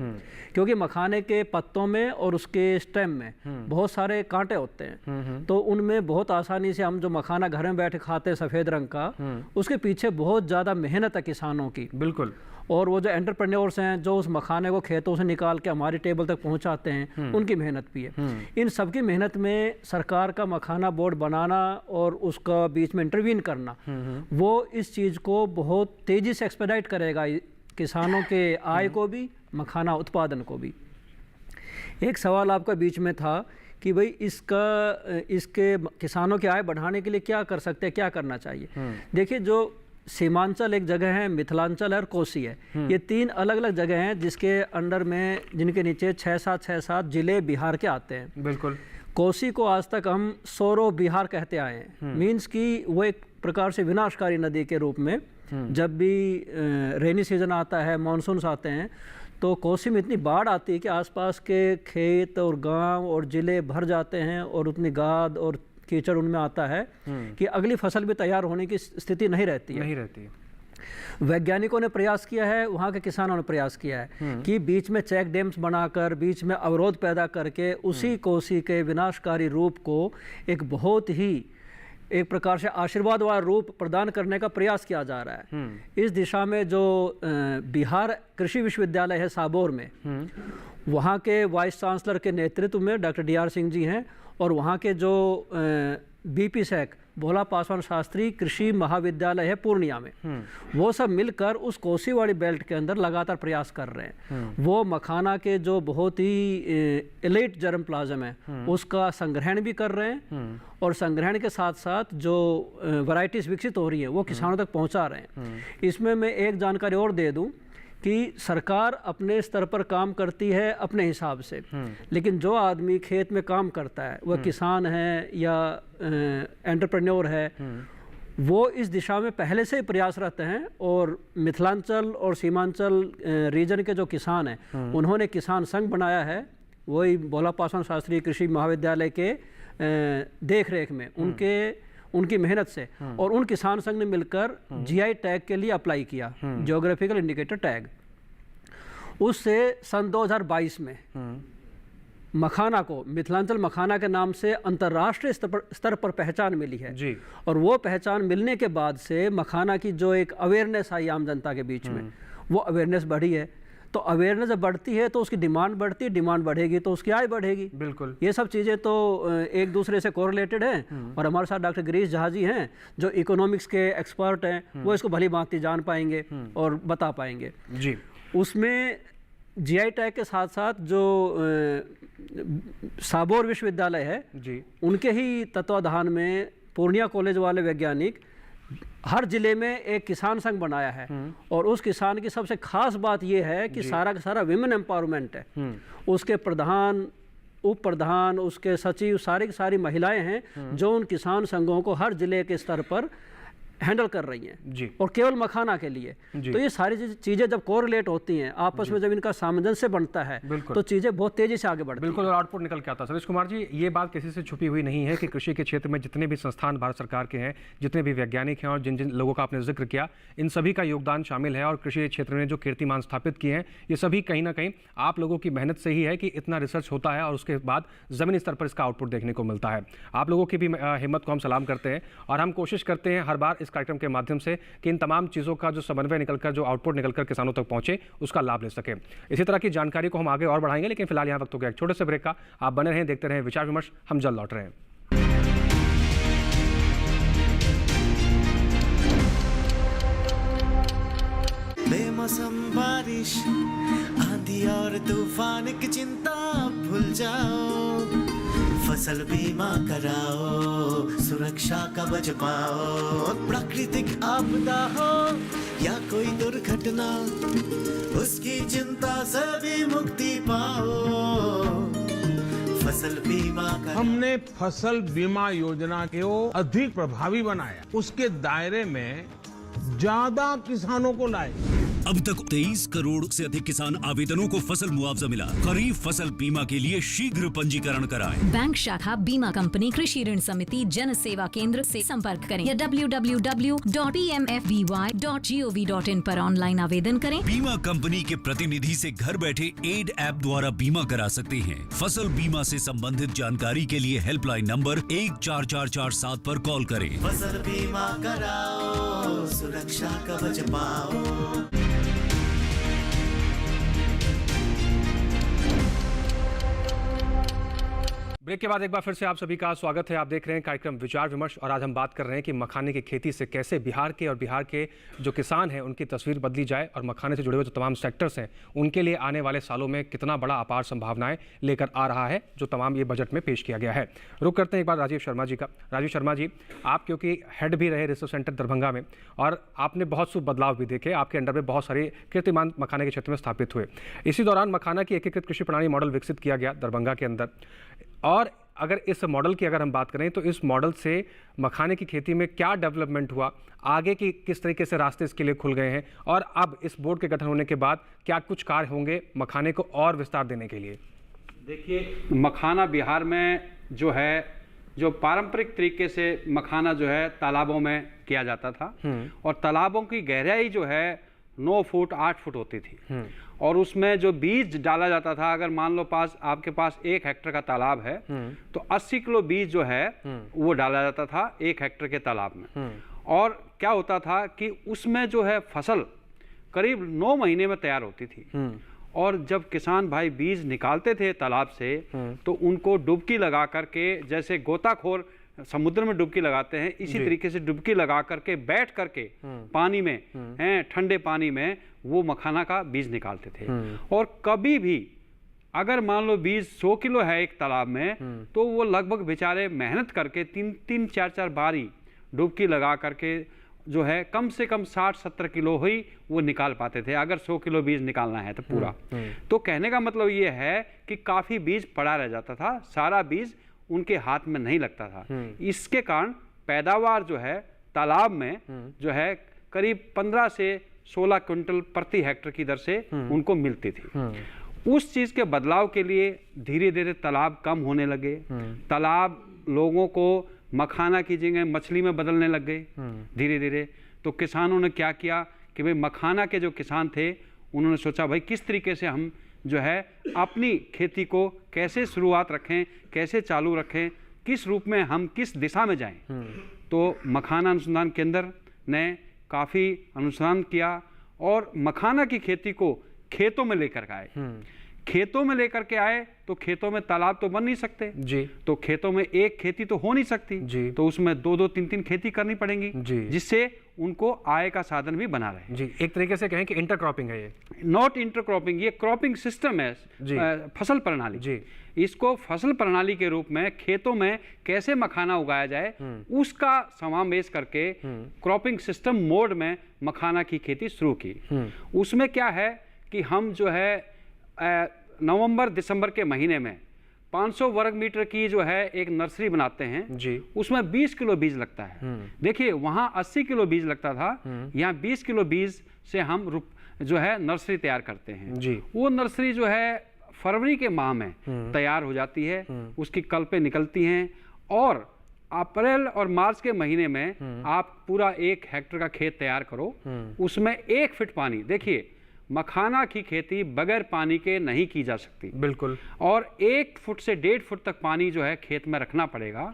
क्योंकि मखाने के पत्तों में और उसके स्टेम में बहुत सारे कांटे होते हैं, तो उनमें बहुत आसानी से हम जो मखाना घर में बैठे खाते हैं सफ़ेद रंग का, उसके पीछे बहुत ज़्यादा मेहनत है किसानों की। बिल्कुल। और वो जो एंटरप्रेन्योर्स हैं जो उस मखाने को खेतों से निकाल के हमारी टेबल तक पहुंचाते हैं, उनकी मेहनत भी है। इन सब की मेहनत में सरकार का मखाना बोर्ड बनाना और उसका बीच में इंटरवीन करना, वो इस चीज़ को बहुत तेज़ी से एक्सपेडाइट करेगा, किसानों के आय को भी, मखाना उत्पादन को भी। एक सवाल आपका बीच में था कि भाई इसके किसानों की आय बढ़ाने के लिए क्या कर सकते हैं, क्या करना चाहिए। देखिए, जो सीमांचल एक जगह है, मिथिलांचल है और कोसी है, ये 3 अलग अलग जगह हैं जिसके अंडर में, जिनके नीचे 6-7 जिले बिहार के आते हैं। बिल्कुल। कोसी को आज तक हम सौरो बिहार कहते आए हैं। मीन्स कि वो एक प्रकार से विनाशकारी नदी के रूप में, जब भी रेनी सीजन आता है, मानसून आते हैं, तो कोसी में इतनी बाढ़ आती है कि आसपास के खेत और गांव और ज़िले भर जाते हैं और उतनी गाद और कीचड़ उनमें आता है कि अगली फसल भी तैयार होने की स्थिति नहीं रहती है। वैज्ञानिकों ने प्रयास किया है, वहाँ के किसानों ने प्रयास किया है कि बीच में चेक डैम्स बनाकर, बीच में अवरोध पैदा करके उसी कोसी के विनाशकारी रूप को एक बहुत ही, एक प्रकार से आशीर्वाद वाला रूप प्रदान करने का प्रयास किया जा रहा है। इस दिशा में जो बिहार कृषि विश्वविद्यालय है साबौर में, वहाँ के वाइस चांसलर के नेतृत्व में डॉक्टर DR सिंह जी हैं, और वहाँ के जो BP सैक भोला पासवान शास्त्री कृषि महाविद्यालय है पूर्णिया में, वो सब मिलकर उस कोसीवाड़ी बेल्ट के अंदर लगातार प्रयास कर रहे हैं। वो मखाना के जो बहुत ही एलिट जर्म प्लाज्म है उसका संग्रहण भी कर रहे हैं, और संग्रहण के साथ साथ जो वैरायटीज विकसित हो रही है वो किसानों तक पहुंचा रहे हैं। इसमें मैं एक जानकारी और दे दूं कि सरकार अपने स्तर पर काम करती है अपने हिसाब से, लेकिन जो आदमी खेत में काम करता है, वह किसान है या एंटरप्रेन्योर है, वो इस दिशा में पहले से ही प्रयासरत हैं। और मिथिलांचल और सीमांचल रीजन के जो किसान हैं, उन्होंने किसान संघ बनाया है, वही भोला पासवान शास्त्री कृषि महाविद्यालय के देख रेख में, उनकी मेहनत से, और उन किसान संघ ने मिलकर GI टैग के लिए अप्लाई किया, ज्योग्राफिकल इंडिकेटर टैग। उससे सन 2022 में मखाना को मिथिलांचल मखाना के नाम से अंतर्राष्ट्रीय स्तर पर पहचान मिली है जी। और वो पहचान मिलने के बाद से मखाना की जो एक अवेयरनेस आई आम जनता के बीच में, वो अवेयरनेस बढ़ी है। तो अवेयरनेस जब बढ़ती है तो उसकी डिमांड बढ़ती है, डिमांड बढ़ेगी तो उसकी आय बढ़ेगी। बिल्कुल, ये सब चीज़ें तो एक दूसरे से कोरिलेटेड हैं। और हमारे साथ डॉक्टर गिरीश झा जी हैं जो इकोनॉमिक्स के एक्सपर्ट हैं, वो इसको भली भांति जान पाएंगे और बता पाएंगे जी। उसमें GI टैग के साथ साथ जो साबौर विश्वविद्यालय है जी, उनके ही तत्वाधान में पूर्णिया कॉलेज वाले वैज्ञानिक हर जिले में एक किसान संघ बनाया है। और उस किसान की सबसे खास बात यह है कि सारा का सारा विमेन एम्पावरमेंट है। उसके प्रधान, उप प्रधान, उसके सचिव, सारी की सारी महिलाएं हैं जो उन किसान संघों को हर जिले के स्तर पर हैंडल कर रही हैं जी। और केवल मखाना के लिए। तो ये सारी चीज़ें जब कोरिलेट होती हैं आपस में, जब इनका सामंजस्य बनता है तो चीज़ें बहुत तेज़ी से आगे बढ़ती हैं। बिल्कुल, और आउटपुट निकल के आता है। सतीश कुमार जी, ये बात किसी से छुपी हुई नहीं है कि कृषि के क्षेत्र में जितने भी संस्थान भारत सरकार के हैं, जितने भी वैज्ञानिक हैं और जिन जिन लोगों का आपने जिक्र किया, इन सभी का योगदान शामिल है। और कृषि क्षेत्र में जो कीर्तिमान स्थापित किए हैं, ये सभी कहीं ना कहीं आप लोगों की मेहनत से ही है कि इतना रिसर्च होता है और उसके बाद ज़मीनी स्तर पर इसका आउटपुट देखने को मिलता है। आप लोगों की भी हिम्मत को हम सलाम करते हैं और हम कोशिश करते हैं हर बार इस कार्यक्रम के माध्यम से कि इन तमाम चीज़ों का जो समन्वय निकलकर, जो आउटपुट निकलकर किसानों तक पहुंचे, उसका लाभ ले सके। इसी तरह की जानकारी को हम आगे और बढ़ाएंगे, लेकिन फिलहाल यहाँ वक्त हो गया एक छोटे से ब्रेक का। आप बने रहें, देखते रहें विचार विमर्श। हम जल्द लौट रहे हैं। बेमौसम बारिश, आंधी और तूफान की चिंता भूल जाओ, फसल बीमा कराओ, सुरक्षा कवच पाओ। प्राकृतिक आपदा हो या कोई दुर्घटना, उसकी चिंता से भी मुक्ति पाओ। फसल बीमा कराओ। हमने फसल बीमा योजना को अधिक प्रभावी बनाया, उसके दायरे में ज्यादा किसानों को लाए। अब तक 23 करोड़ से अधिक किसान आवेदनों को फसल मुआवजा मिला। खरीफ फसल बीमा के लिए शीघ्र पंजीकरण कराएं। बैंक शाखा, बीमा कंपनी, कृषि ऋण समिति, जन सेवा केंद्र से संपर्क करें या www.pmfby.gov.in पर ऑनलाइन आवेदन करें। बीमा कंपनी के प्रतिनिधि से घर बैठे एड ऐप द्वारा बीमा करा सकते हैं। फसल बीमा से संबंधित जानकारी के लिए हेल्पलाइन नंबर 14447 पर कॉल करें। फसल बीमा कराओ, सुरक्षा कवच पाओ। ब्रेक के बाद एक बार फिर से आप सभी का स्वागत है। आप देख रहे हैं कार्यक्रम विचार विमर्श और आज हम बात कर रहे हैं कि मखाने की खेती से कैसे बिहार के और बिहार के जो किसान हैं उनकी तस्वीर बदली जाए और मखाने से जुड़े हुए जो तमाम सेक्टर्स हैं उनके लिए आने वाले सालों में कितना बड़ा अपार संभावनाएं लेकर आ रहा है, जो तमाम ये बजट में पेश किया गया है। रुक करते हैं एक बार राजीव शर्मा जी का। राजीव शर्मा जी, आप क्योंकि हेड भी रहे रिसर्च सेंटर दरभंगा में और आपने बहुत से बदलाव भी देखे, आपके अंडर में बहुत सारे कीर्तिमान मखाने के क्षेत्र में स्थापित हुए। इसी दौरान मखाना की एकीकृत कृषि प्रणाली मॉडल विकसित किया गया दरभंगा के अंदर। और अगर इस मॉडल की अगर हम बात करें तो इस मॉडल से मखाने की खेती में क्या डेवलपमेंट हुआ, आगे की किस तरीके से रास्ते इसके लिए खुल गए हैं और अब इस बोर्ड के गठन होने के बाद क्या कुछ कार्य होंगे मखाने को और विस्तार देने के लिए? देखिए, मखाना बिहार में जो है, जो पारंपरिक तरीके से मखाना जो है तालाबों में किया जाता था और तालाबों की गहराई जो है 9 फुट 8 फुट होती थी और उसमें जो बीज डाला जाता था, अगर मान लो आपके पास 1 हेक्टेयर का तालाब है तो 80 किलो बीज जो है वो डाला जाता था 1 हेक्टेयर के तालाब में। और क्या होता था कि उसमें जो है फसल करीब 9 महीने में तैयार होती थी। और जब किसान भाई बीज निकालते थे तालाब से तो उनको डुबकी लगा करके, जैसे गोताखोर समुद्र में डुबकी लगाते हैं, इसी तरीके से डुबकी लगा करके बैठ करके पानी में ठंडे पानी में वो मखाना का बीज निकालते थे। और कभी भी अगर मान लो बीज 100 किलो है एक तालाब में तो वो लगभग बेचारे मेहनत करके 3-4 बारी डुबकी लगा करके जो है कम से कम 60-70 किलो ही वो निकाल पाते थे, अगर 100 किलो बीज निकालना है तो पूरा। तो कहने का मतलब ये है कि काफ़ी बीज पड़ा रह जाता था, सारा बीज उनके हाथ में नहीं लगता था। इसके कारण पैदावार जो है तालाब में जो है करीब 15 से 16 क्विंटल प्रति हेक्टेयर की दर से उनको मिलती थी। उस चीज़ के बदलाव के लिए धीरे धीरे तालाब कम होने लगे, तालाब लोगों को मखाना की जगह मछली में बदलने लग गए धीरे धीरे। तो किसानों ने क्या किया कि भाई मखाना के जो किसान थे उन्होंने सोचा भाई किस तरीके से हम जो है अपनी खेती को कैसे शुरुआत रखें, कैसे चालू रखें, किस रूप में हम किस दिशा में जाएं। तो मखाना अनुसंधान केंद्र ने काफ़ी अनुसंधान किया और मखाना की खेती को खेतों में लेकर आए। खेतों में लेकर के आए तो खेतों में तालाब तो बन नहीं सकते जी, तो खेतों में एक खेती तो हो नहीं सकती जी, तो उसमें 2-2 3-3 खेती करनी पड़ेंगी जी, जिससे उनको आय का साधन भी बना रहे जी। एक तरीके से कहें कि इंटरक्रॉपिंग है ये, नॉट इंटरक्रॉपिंग, ये क्रॉपिंग सिस्टम है फसल प्रणाली जी। इसको फसल प्रणाली के रूप में खेतों में कैसे मखाना उगाया जाए उसका समावेश करके क्रॉपिंग सिस्टम मोड में मखाना की खेती शुरू की। उसमें क्या है कि हम जो है नवंबर दिसंबर के महीने में 500 वर्ग मीटर की जो है एक नर्सरी बनाते हैं जी, उसमें 20 किलो बीज लगता है। देखिए वहाँ 80 किलो बीज लगता था, यहाँ 20 किलो बीज से हम जो है नर्सरी तैयार करते हैं जी। वो नर्सरी जो है फरवरी के माह में तैयार हो जाती है, उसकी कल्पें निकलती हैं और अप्रैल और मार्च के महीने में आप पूरा 1 हेक्टेयर का खेत तैयार करो, उसमें 1 फीट पानी, देखिए मखाना की खेती बगैर पानी के नहीं की जा सकती, बिल्कुल, और 1 फुट से 1.5 फुट तक पानी जो है खेत में रखना पड़ेगा।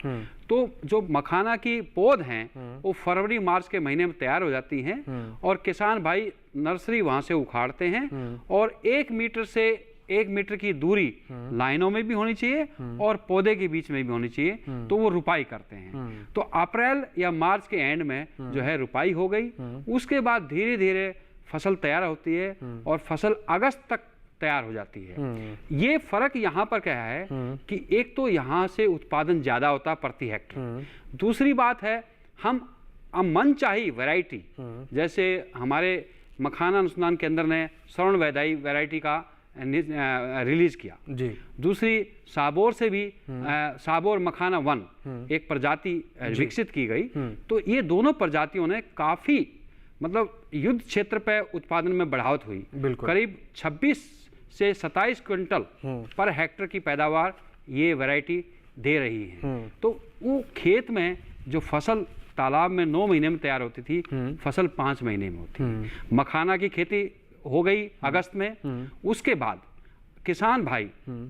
तो जो मखाना की पौध हैं वो फरवरी मार्च के महीने में तैयार हो जाती हैं और किसान भाई नर्सरी वहां से उखाड़ते हैं और 1 मीटर से 1 मीटर की दूरी लाइनों में भी होनी चाहिए और पौधे के बीच में भी होनी चाहिए, तो वो रुपाई करते हैं। तो अप्रैल या मार्च के एंड में जो है रुपाई हो गई, उसके बाद धीरे धीरे फसल तैयार होती है और फसल अगस्त तक तैयार हो जाती है। ये फर्क यहाँ पर क्या है कि एक तो यहाँ से उत्पादन ज्यादा होता है प्रति हेक्टर, दूसरी बात है हम मनचाही वैरायटी, जैसे हमारे मखाना अनुसंधान केंद्र ने स्वर्ण वैदाई वैरायटी का रिलीज किया जी, दूसरी साबोर से भी साबोर मखाना 1 एक प्रजाति विकसित की गई। तो ये दोनों प्रजातियों ने काफी मतलब युद्ध क्षेत्र पे उत्पादन में बढ़ावत हुई, करीब 26 से 27 क्विंटल पर हेक्टर की पैदावार ये वैरायटी दे रही है। तो वो खेत में जो फसल तालाब में 9 महीने में तैयार होती थी, फसल 5 महीने में होती है। मखाना की खेती हो गई अगस्त में, उसके बाद किसान भाई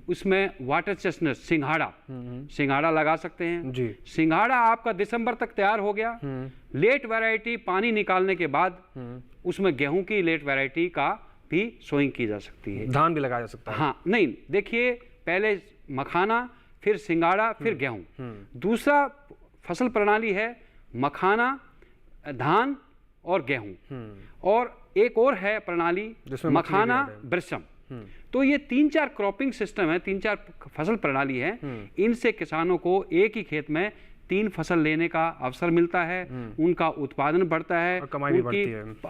उसमें वाटर चेस्टनट सिंघाड़ा लगा सकते हैं जी। सिंघाड़ा आपका दिसंबर तक तैयार हो गया। लेट वैरायटी पानी निकालने के बाद उसमें गेहूं की लेट वैरायटी का भी सोइंग की जा सकती है, धान भी लगाया जा सकता है। हाँ नहीं, देखिए पहले मखाना, फिर सिंघाड़ा, फिर गेहूं। दूसरा फसल प्रणाली है मखाना, धान और गेहूं, और एक और है प्रणाली मखाना वृषम। तो ये 3-4 क्रॉपिंग सिस्टम है, 3-4 फसल प्रणाली है। इनसे किसानों को एक ही खेत में 3 फसल लेने का अवसर मिलता है, उनका उत्पादन बढ़ता है, उनकी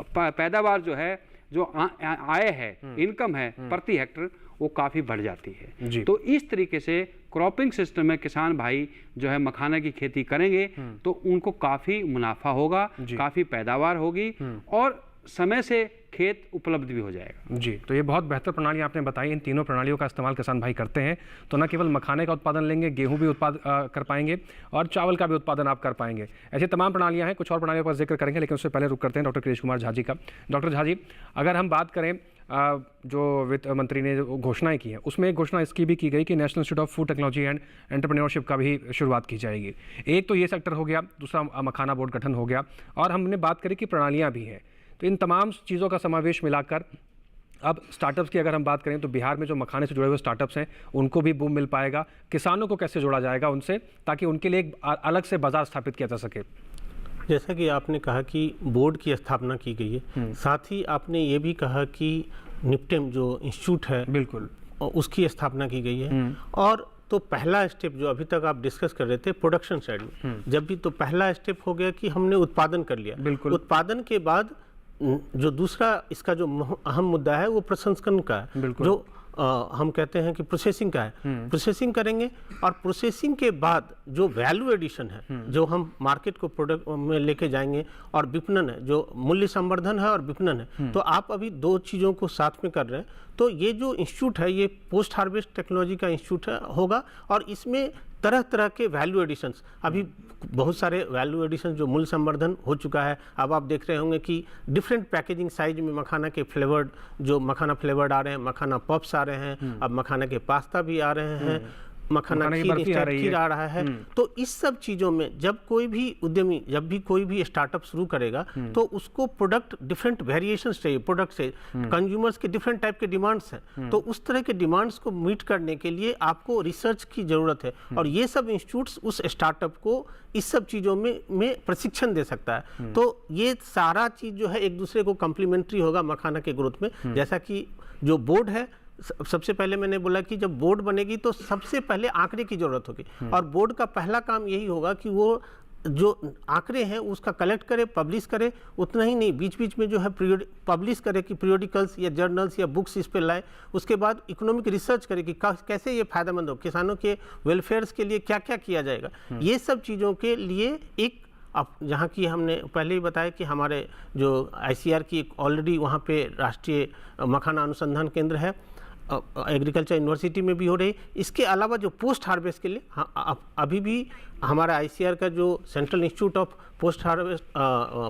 पैदावार जो है, जो आय है, इनकम है प्रति हेक्टर, वो काफी बढ़ जाती है। तो इस तरीके से क्रॉपिंग सिस्टम में किसान भाई जो है मखाना की खेती करेंगे तो उनको काफी मुनाफा होगा, काफी पैदावार होगी और समय से खेत उपलब्ध भी हो जाएगा। जी, तो ये बहुत बेहतर प्रणाली आपने बताई। इन तीनों प्रणालियों का इस्तेमाल किसान भाई करते हैं तो न केवल मखाने का उत्पादन लेंगे, गेहूं भी कर पाएंगे और चावल का भी उत्पादन आप कर पाएंगे। ऐसी तमाम प्रणालियां हैं, कुछ और प्रणालियों का जिक्र करेंगे, लेकिन उससे पहले रुक करते हैं डॉक्टर कृष्ण कुमार झा जी का। डॉक्टर झा जी, अगर हम बात करें जो वित्त मंत्री ने घोषणाएं की हैं, उसमें एक घोषणा इसकी भी की गई कि national institute of food technology and entrepreneurship का भी शुरुआत की जाएगी। एक तो ये सेक्टर हो गया, दूसरा मखाना बोर्ड गठन हो गया, और हमने बात करी कि प्रणालियाँ भी हैं। तो इन तमाम चीज़ों का समावेश मिलाकर अब स्टार्टअप्स की अगर हम बात करें तो बिहार में जो मखाने से जुड़े हुए स्टार्टअप्स हैं उनको भी बूम मिल पाएगा। किसानों को कैसे जोड़ा जाएगा उनसे, ताकि उनके लिए एक अलग से बाजार स्थापित किया जा सके? जैसा कि आपने कहा कि बोर्ड की स्थापना की गई है, साथ ही आपने ये भी कहा कि निफ्टेम जो इंस्टीट्यूट है, बिल्कुल, उसकी स्थापना की गई है। और तो पहला स्टेप जो अभी तक आप डिस्कस कर रहे थे प्रोडक्शन साइड में, जब भी तो पहला स्टेप हो गया कि हमने उत्पादन कर लिया। बिल्कुल। उत्पादन के बाद जो दूसरा इसका जो अहम मुद्दा है वो प्रसंस्करण का है, जो हम कहते हैं कि प्रोसेसिंग का है। प्रोसेसिंग करेंगे और प्रोसेसिंग के बाद जो वैल्यू एडिशन है, जो हम मार्केट को प्रोडक्ट में लेके जाएंगे, और विपणन है, जो मूल्य संवर्धन है और विपणन है। तो आप अभी 2 चीज़ों को साथ में कर रहे हैं। तो ये जो इंस्टीट्यूट है ये पोस्ट हार्वेस्ट टेक्नोलॉजी का इंस्टीट्यूट होगा, और इसमें तरह तरह के वैल्यू एडिशंस, अभी बहुत सारे वैल्यू एडिशन जो मूल्य संवर्धन हो चुका है। अब आप देख रहे होंगे कि डिफरेंट पैकेजिंग साइज में मखाना के फ्लेवर्ड, जो मखाना फ्लेवर्ड आ रहे हैं, मखाना पफ्स आ रहे हैं, अब मखाना के पास्ता भी आ रहे हैं, मखाना खीर आ रहा है। तो इस सब चीज़ों में जब कोई भी उद्यमी, जब भी कोई भी स्टार्टअप शुरू करेगा तो उसको प्रोडक्ट डिफरेंट वेरिएशंस चाहिए, प्रोडक्ट से कंज्यूमर्स के डिफरेंट टाइप के डिमांड्स हैं। तो उस तरह के डिमांड्स को मीट करने के लिए आपको रिसर्च की ज़रूरत है, और ये सब इंस्टीट्यूट्स उस स्टार्टअप को इस सब चीज़ों में प्रशिक्षण दे सकता है। तो ये सारा चीज़ जो है एक दूसरे को कम्प्लीमेंट्री होगा मखाना के ग्रोथ में। जैसा कि जो बोर्ड है, सबसे पहले मैंने बोला कि जब बोर्ड बनेगी तो सबसे पहले आंकड़े की जरूरत होगी, और बोर्ड का पहला काम यही होगा कि वो जो आंकड़े हैं उसका कलेक्ट करे, पब्लिश करे। उतना ही नहीं, बीच बीच में जो है पब्लिश करे कि पीरियोडिकल्स या जर्नल्स या बुक्स इस पे लाए। उसके बाद इकोनॉमिक रिसर्च करे कि कैसे ये फायदेमंद हो, किसानों के वेलफेयर्स के लिए क्या क्या किया जाएगा। ये सब चीज़ों के लिए एक, अब जहाँ की हमने पहले ही बताया कि हमारे जो ICAR की ऑलरेडी वहाँ पे राष्ट्रीय मखाना अनुसंधान केंद्र है, एग्रीकल्चर यूनिवर्सिटी में भी हो रही। इसके अलावा जो पोस्ट हार्वेस्ट के लिए अभी भी हमारा ICAR का जो central institute of post harvest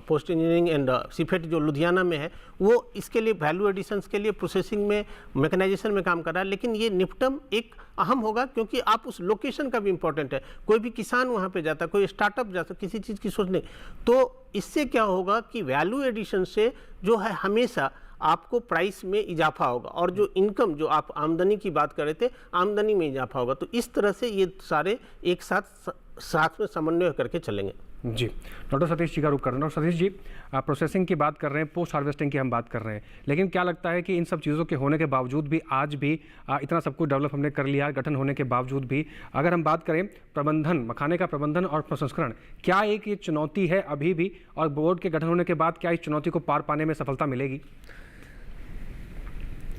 post engineering and CIPHET जो लुधियाना में है, वो इसके लिए वैल्यू एडिशंस के लिए प्रोसेसिंग में, मैकेनाइजेशन में काम कर रहा है। लेकिन ये निपटम एक अहम होगा, क्योंकि आप उस लोकेशन का भी इम्पोर्टेंट है। कोई भी किसान वहाँ पे जाता, कोई स्टार्टअप जाता, किसी चीज़ की सोचने, तो इससे क्या होगा कि वैल्यू एडिशन से जो है हमेशा आपको प्राइस में इजाफा होगा, और जो इनकम, जो आप आमदनी की बात कर रहे थे, आमदनी में इजाफा होगा। तो इस तरह से ये सारे एक साथ में समन्वय करके चलेंगे। जी, डॉक्टर सतीश जी का रुख कर रहे हैं। डॉक्टर सतीश जी, आप प्रोसेसिंग की बात कर रहे हैं, पोस्ट हार्वेस्टिंग की हम बात कर रहे हैं, लेकिन क्या लगता है कि इन सब चीज़ों के होने के बावजूद भी, आज भी इतना सब कुछ डेवलप हमने कर लिया, गठन होने के बावजूद भी, अगर हम बात करें प्रबंधन, मखाने का प्रबंधन और प्रसंस्करण, क्या एक ये चुनौती है अभी भी, और बोर्ड के गठन होने के बाद क्या इस चुनौती को पार पाने में सफलता मिलेगी?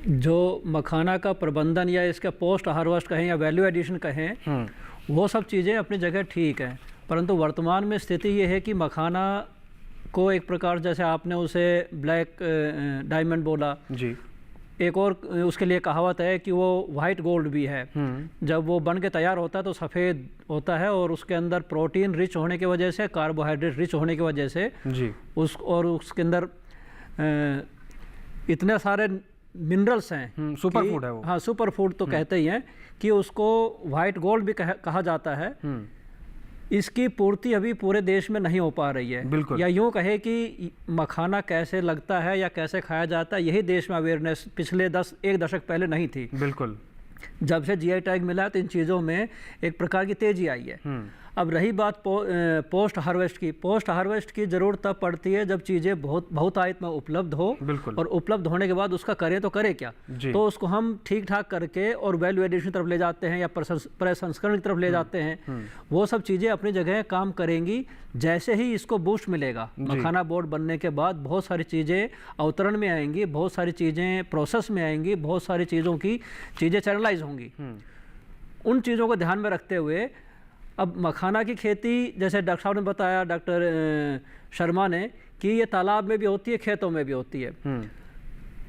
जो मखाना का प्रबंधन या इसका पोस्ट हार्वेस्ट कहें या वैल्यू एडिशन कहें, वो सब चीज़ें अपनी जगह ठीक हैं, परंतु वर्तमान में स्थिति ये है कि मखाना को एक प्रकार, जैसे आपने उसे ब्लैक डायमंड बोला जी, एक और उसके लिए कहावत है कि वो वाइट गोल्ड भी है। जब वो बन के तैयार होता है तो सफ़ेद होता है, और उसके अंदर प्रोटीन रिच होने की वजह से, कार्बोहाइड्रेट रिच होने की वजह से जी, उसके अंदर इतने सारे मिनरल्स हैं, सुपर फूड है वो। हाँ, सुपर फूड तो कहते ही हैं कि उसको वाइट गोल्ड भी कहा जाता है। इसकी पूर्ति अभी पूरे देश में नहीं हो पा रही है, बिल्कुल। या यूँ कहे कि मखाना कैसे लगता है या कैसे खाया जाता है, यही देश में अवेयरनेस पिछले एक दशक पहले नहीं थी। बिल्कुल। जब से GI टैग मिला तो इन चीज़ों में एक प्रकार की तेज़ी आई है। अब रही बात पोस्ट हार्वेस्ट की, पोस्ट हार्वेस्ट की ज़रूरत तब पड़ती है जब चीज़ें बहुतायत में उपलब्ध हो, और उपलब्ध होने के बाद उसका करें तो करें क्या, तो उसको हम ठीक ठाक करके और वैल्यू एडिशन की तरफ ले जाते हैं या प्रसंस्करण की तरफ ले जाते हैं। वो सब चीज़ें अपनी जगह काम करेंगी। जैसे ही इसको बूस्ट मिलेगा, मखाना बोर्ड बनने के बाद बहुत सारी चीज़ें अवतरण में आएंगी, बहुत सारी चीज़ें प्रोसेस में आएंगी, बहुत सारी चीज़ें चैनलाइज होंगी। उन चीज़ों को ध्यान में रखते हुए अब मखाना की खेती, जैसे डॉक्टर साहब ने बताया, डॉक्टर शर्मा ने, कि ये तालाब में भी होती है, खेतों में भी होती है।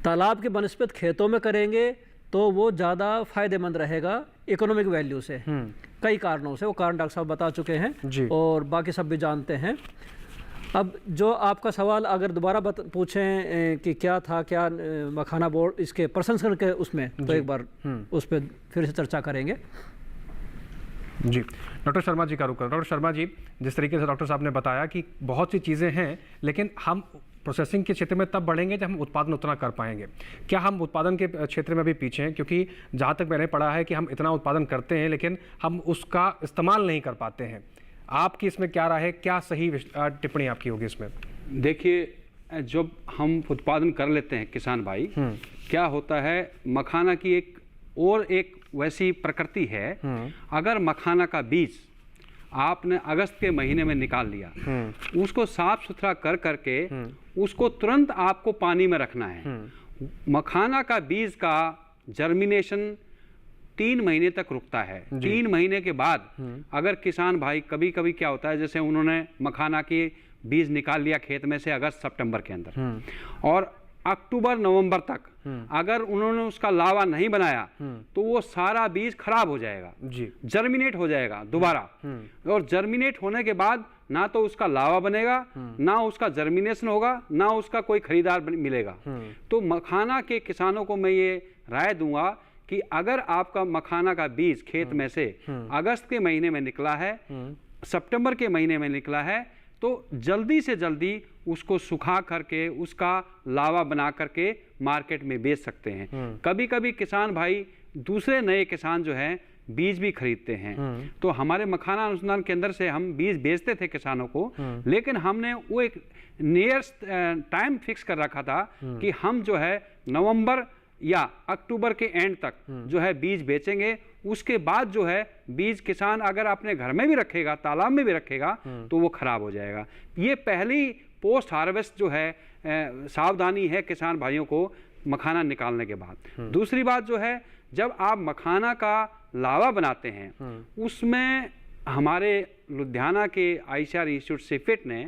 तालाब की बनस्पत खेतों में करेंगे तो वो ज़्यादा फायदेमंद रहेगा इकोनॉमिक वैल्यू से, कई कारणों से। वो कारण डॉक्टर साहब बता चुके हैं और बाकी सब भी जानते हैं। अब जो आपका सवाल अगर दोबारा पूछें कि क्या था, क्या मखाना बोर्ड इसके प्रसंस्करण के उसमें, तो एक बार उस पर फिर से चर्चा करेंगे। जी, डॉक्टर शर्मा जी का रुख करें। डॉक्टर शर्मा जी, जिस तरीके से डॉक्टर साहब ने बताया कि बहुत सी चीज़ें हैं, लेकिन हम प्रोसेसिंग के क्षेत्र में तब बढ़ेंगे जब हम उत्पादन उतना कर पाएंगे। क्या हम उत्पादन के क्षेत्र में भी पीछे हैं? क्योंकि जहाँ तक मैंने पढ़ा है कि हम इतना उत्पादन करते हैं लेकिन हम उसका इस्तेमाल नहीं कर पाते हैं। आपकी इसमें क्या राय है, क्या सही टिप्पणी आपकी होगी इसमें? देखिए, जब हम उत्पादन कर लेते हैं किसान भाई, क्या होता है, मखाना की एक वैसी प्रकृति है, अगर मखाना का बीज आपने अगस्त के महीने में निकाल लिया, उसको साफ सुथरा कर करके उसको तुरंत आपको पानी में रखना है। मखाना का बीज का जर्मिनेशन 3 महीने तक रुकता है। 3 महीने के बाद अगर किसान भाई, कभी कभी क्या होता है, जैसे उन्होंने मखाना के बीज निकाल लिया खेत में से अगस्त सितंबर के अंदर, और अक्टूबर नवंबर तक अगर उन्होंने उसका लावा नहीं बनाया तो वो सारा बीज खराब हो जाएगा, जर्मिनेट हो जाएगा दोबारा, और जर्मिनेट होने के बाद ना तो उसका लावा बनेगा, ना उसका जर्मिनेशन होगा, ना उसका कोई खरीदार मिलेगा। तो मखाना के किसानों को मैं ये राय दूंगा कि अगर आपका मखाना का बीज खेत में से अगस्त के महीने में निकला है, सितंबर के महीने में निकला है, तो जल्दी से जल्दी उसको सुखा करके उसका लावा बना करके मार्केट में बेच सकते हैं। कभी कभी किसान भाई दूसरे नए किसान जो हैं बीज भी खरीदते हैं। तो हमारे मखाना अनुसंधान केंद्र से हम बीज बेचते थे किसानों को, लेकिन हमने वो एक नियरेस्ट टाइम फिक्स कर रखा था कि हम जो है नवंबर या अक्टूबर के एंड तक जो है बीज बेचेंगे। उसके बाद जो है बीज किसान अगर अपने घर में भी रखेगा, तालाब में भी रखेगा, तो वो खराब हो जाएगा। ये पहली पोस्ट हार्वेस्ट जो है सावधानी है किसान भाइयों को मखाना निकालने के बाद। दूसरी बात जो है, जब आप मखाना का लावा बनाते हैं, उसमें हमारे लुधियाना के आईसीआर इंस्टीट्यूट सिफिट ने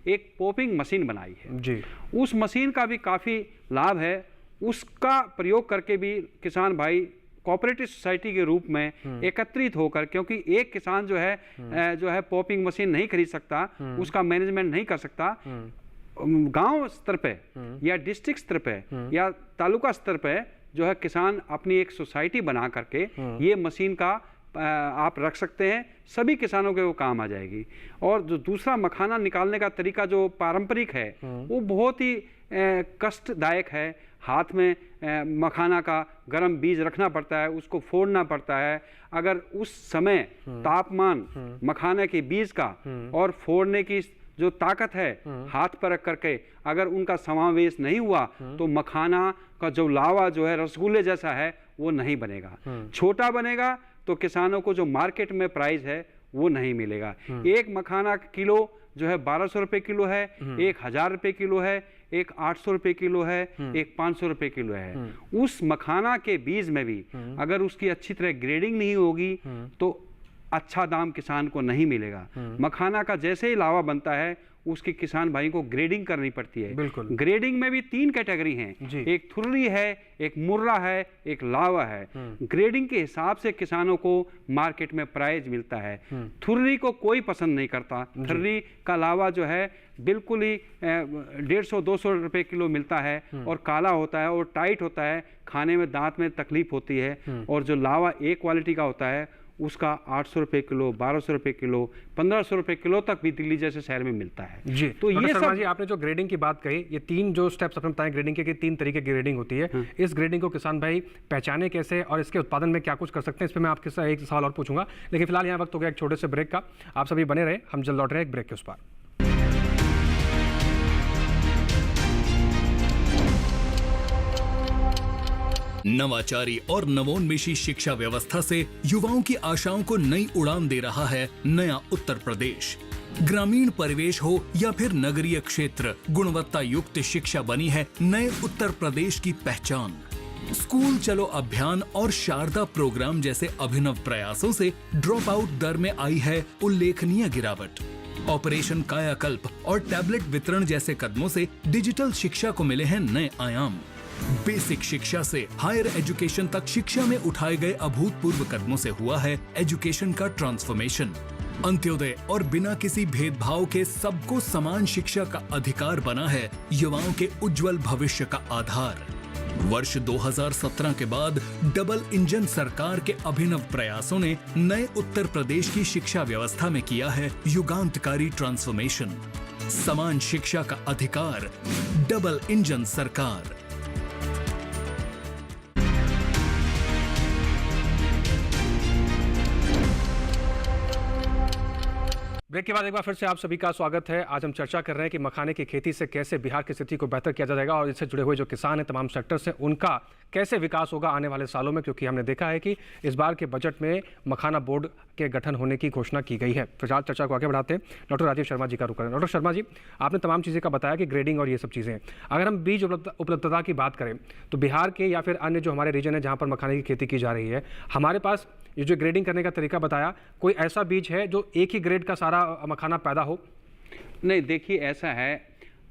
एक पॉपिंग मशीन बनाई है जी। उस मशीन का भी काफ़ी लाभ है। उसका प्रयोग करके भी किसान भाई कोऑपरेटिव सोसाइटी के रूप में एकत्रित होकर, क्योंकि एक किसान जो है पॉपिंग मशीन नहीं खरीद सकता, उसका मैनेजमेंट नहीं कर सकता, गांव स्तर पे या डिस्ट्रिक्ट स्तर पे या तालुका स्तर पे जो है किसान अपनी एक सोसाइटी बना करके ये मशीन का आप रख सकते हैं। सभी किसानों के वो काम आ जाएगी। और जो दूसरा मखाना निकालने का तरीका जो पारंपरिक है वो बहुत ही कष्टदायक है। हाथ में मखाना का गर्म बीज रखना पड़ता है, उसको फोड़ना पड़ता है। अगर उस समय तापमान मखाने के बीज का और फोड़ने की जो ताकत है हाथ पर रख करके अगर उनका समावेश नहीं हुआ तो मखाना का जो लावा जो है रसगुल्ले जैसा है वो नहीं बनेगा, छोटा बनेगा, तो किसानों को जो मार्केट में प्राइस है वो नहीं मिलेगा। एक मखाना किलो जो है 1200 रुपए किलो है, एक 1000 रुपए किलो है, एक 800 रुपए किलो है, एक 500 रुपए किलो है। उस मखाना के बीज में भी अगर उसकी अच्छी तरह ग्रेडिंग नहीं होगी तो अच्छा दाम किसान को नहीं मिलेगा। मखाना का जैसे ही लावा बनता है उसके किसान भाई को ग्रेडिंग करनी पड़ती है। बिल्कुल। ग्रेडिंग में भी 3 कैटेगरी हैं, एक थुर्री है, एक मुर्रा है, एक लावा है। ग्रेडिंग के हिसाब से किसानों को मार्केट में प्राइस मिलता है। थुर्री को कोई पसंद नहीं करता। थुर्री का लावा जो है बिल्कुल ही 150-200 रुपए किलो मिलता है और काला होता है और टाइट होता है, खाने में दांत में तकलीफ होती है। और जो लावा ए क्वालिटी का होता है उसका 800 रुपए किलो, 1200 रुपए किलो, 1500 रुपए किलो तक भी दिल्ली जैसे शहर में मिलता है जी। तो ये सब जी आपने जो ग्रेडिंग की बात कही, ये 3 जो स्टेप्स आपने बताए ग्रेडिंग के, 3 तरीके की ग्रेडिंग होती है। इस ग्रेडिंग को किसान भाई पहचाने कैसे और इसके उत्पादन में क्या कुछ कर सकते हैं, इस पर मैं आपके साथ एक सवाल और पूछूंगा। लेकिन फिलहाल यहाँ वक्त हो गया एक छोटे से ब्रेक का। आप सभी बने रहे, हम जल्द लौट रहे हैं एक ब्रेक के उस पार। नवाचारी और नवोन्मेषी शिक्षा व्यवस्था से युवाओं की आशाओं को नई उड़ान दे रहा है नया उत्तर प्रदेश। ग्रामीण परिवेश हो या फिर नगरीय क्षेत्र, गुणवत्ता युक्त शिक्षा बनी है नए उत्तर प्रदेश की पहचान। स्कूल चलो अभियान और शारदा प्रोग्राम जैसे अभिनव प्रयासों से ड्रॉप आउट दर में आई है उल्लेखनीय गिरावट। ऑपरेशन कायाकल्प और टैबलेट वितरण जैसे कदमों से डिजिटल शिक्षा को मिले हैं नए आयाम। बेसिक शिक्षा से हायर एजुकेशन तक शिक्षा में उठाए गए अभूतपूर्व कदमों से हुआ है एजुकेशन का ट्रांसफॉर्मेशन। अंत्योदय और बिना किसी भेदभाव के सबको समान शिक्षा का अधिकार बना है युवाओं के उज्जवल भविष्य का आधार। वर्ष 2017 के बाद डबल इंजन सरकार के अभिनव प्रयासों ने नए उत्तर प्रदेश की शिक्षा व्यवस्था में किया है युगांतकारी ट्रांसफॉर्मेशन। समान शिक्षा का अधिकार, डबल इंजन सरकार। ब्रेक के बाद एक बार फिर से आप सभी का स्वागत है। आज हम चर्चा कर रहे हैं कि मखाने की खेती से कैसे बिहार की स्थिति को बेहतर किया जाएगा और इससे जुड़े हुए जो किसान हैं तमाम सेक्टर से उनका कैसे विकास होगा आने वाले सालों में, क्योंकि हमने देखा है कि इस बार के बजट में मखाना बोर्ड के गठन होने की घोषणा की गई है। फिलहाल चर्चा को आगे बढ़ाते हैं। डॉक्टर राजीव शर्मा जी का रुख करें। डॉक्टर शर्मा जी, आपने तमाम चीज़ें का बताया कि ग्रेडिंग और ये सब चीज़ें, अगर हम बीज उपलब्धता की बात करें तो बिहार के या फिर अन्य जो हमारे रीजन है जहाँ पर मखाने की खेती की जा रही है, हमारे पास ये जो ग्रेडिंग करने का तरीका बताया, कोई ऐसा बीज है जो एक ही ग्रेड का सारा मखाना पैदा हो? नहीं, देखिए ऐसा है,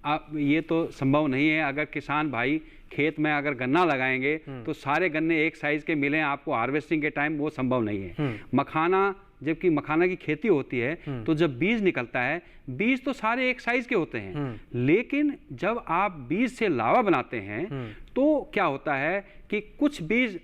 आप ये तो संभव नहीं है। अगर किसान भाई खेत में अगर गन्ना लगाएंगे तो सारे गन्ने एक साइज के मिलें आपको हार्वेस्टिंग के टाइम, वो संभव नहीं है। मखाना, जबकि मखाना की खेती होती है तो जब बीज निकलता है, बीज तो सारे एक साइज के होते हैं, लेकिन जब आप बीज से लावा बनाते हैं तो क्या होता है कि कुछ बीज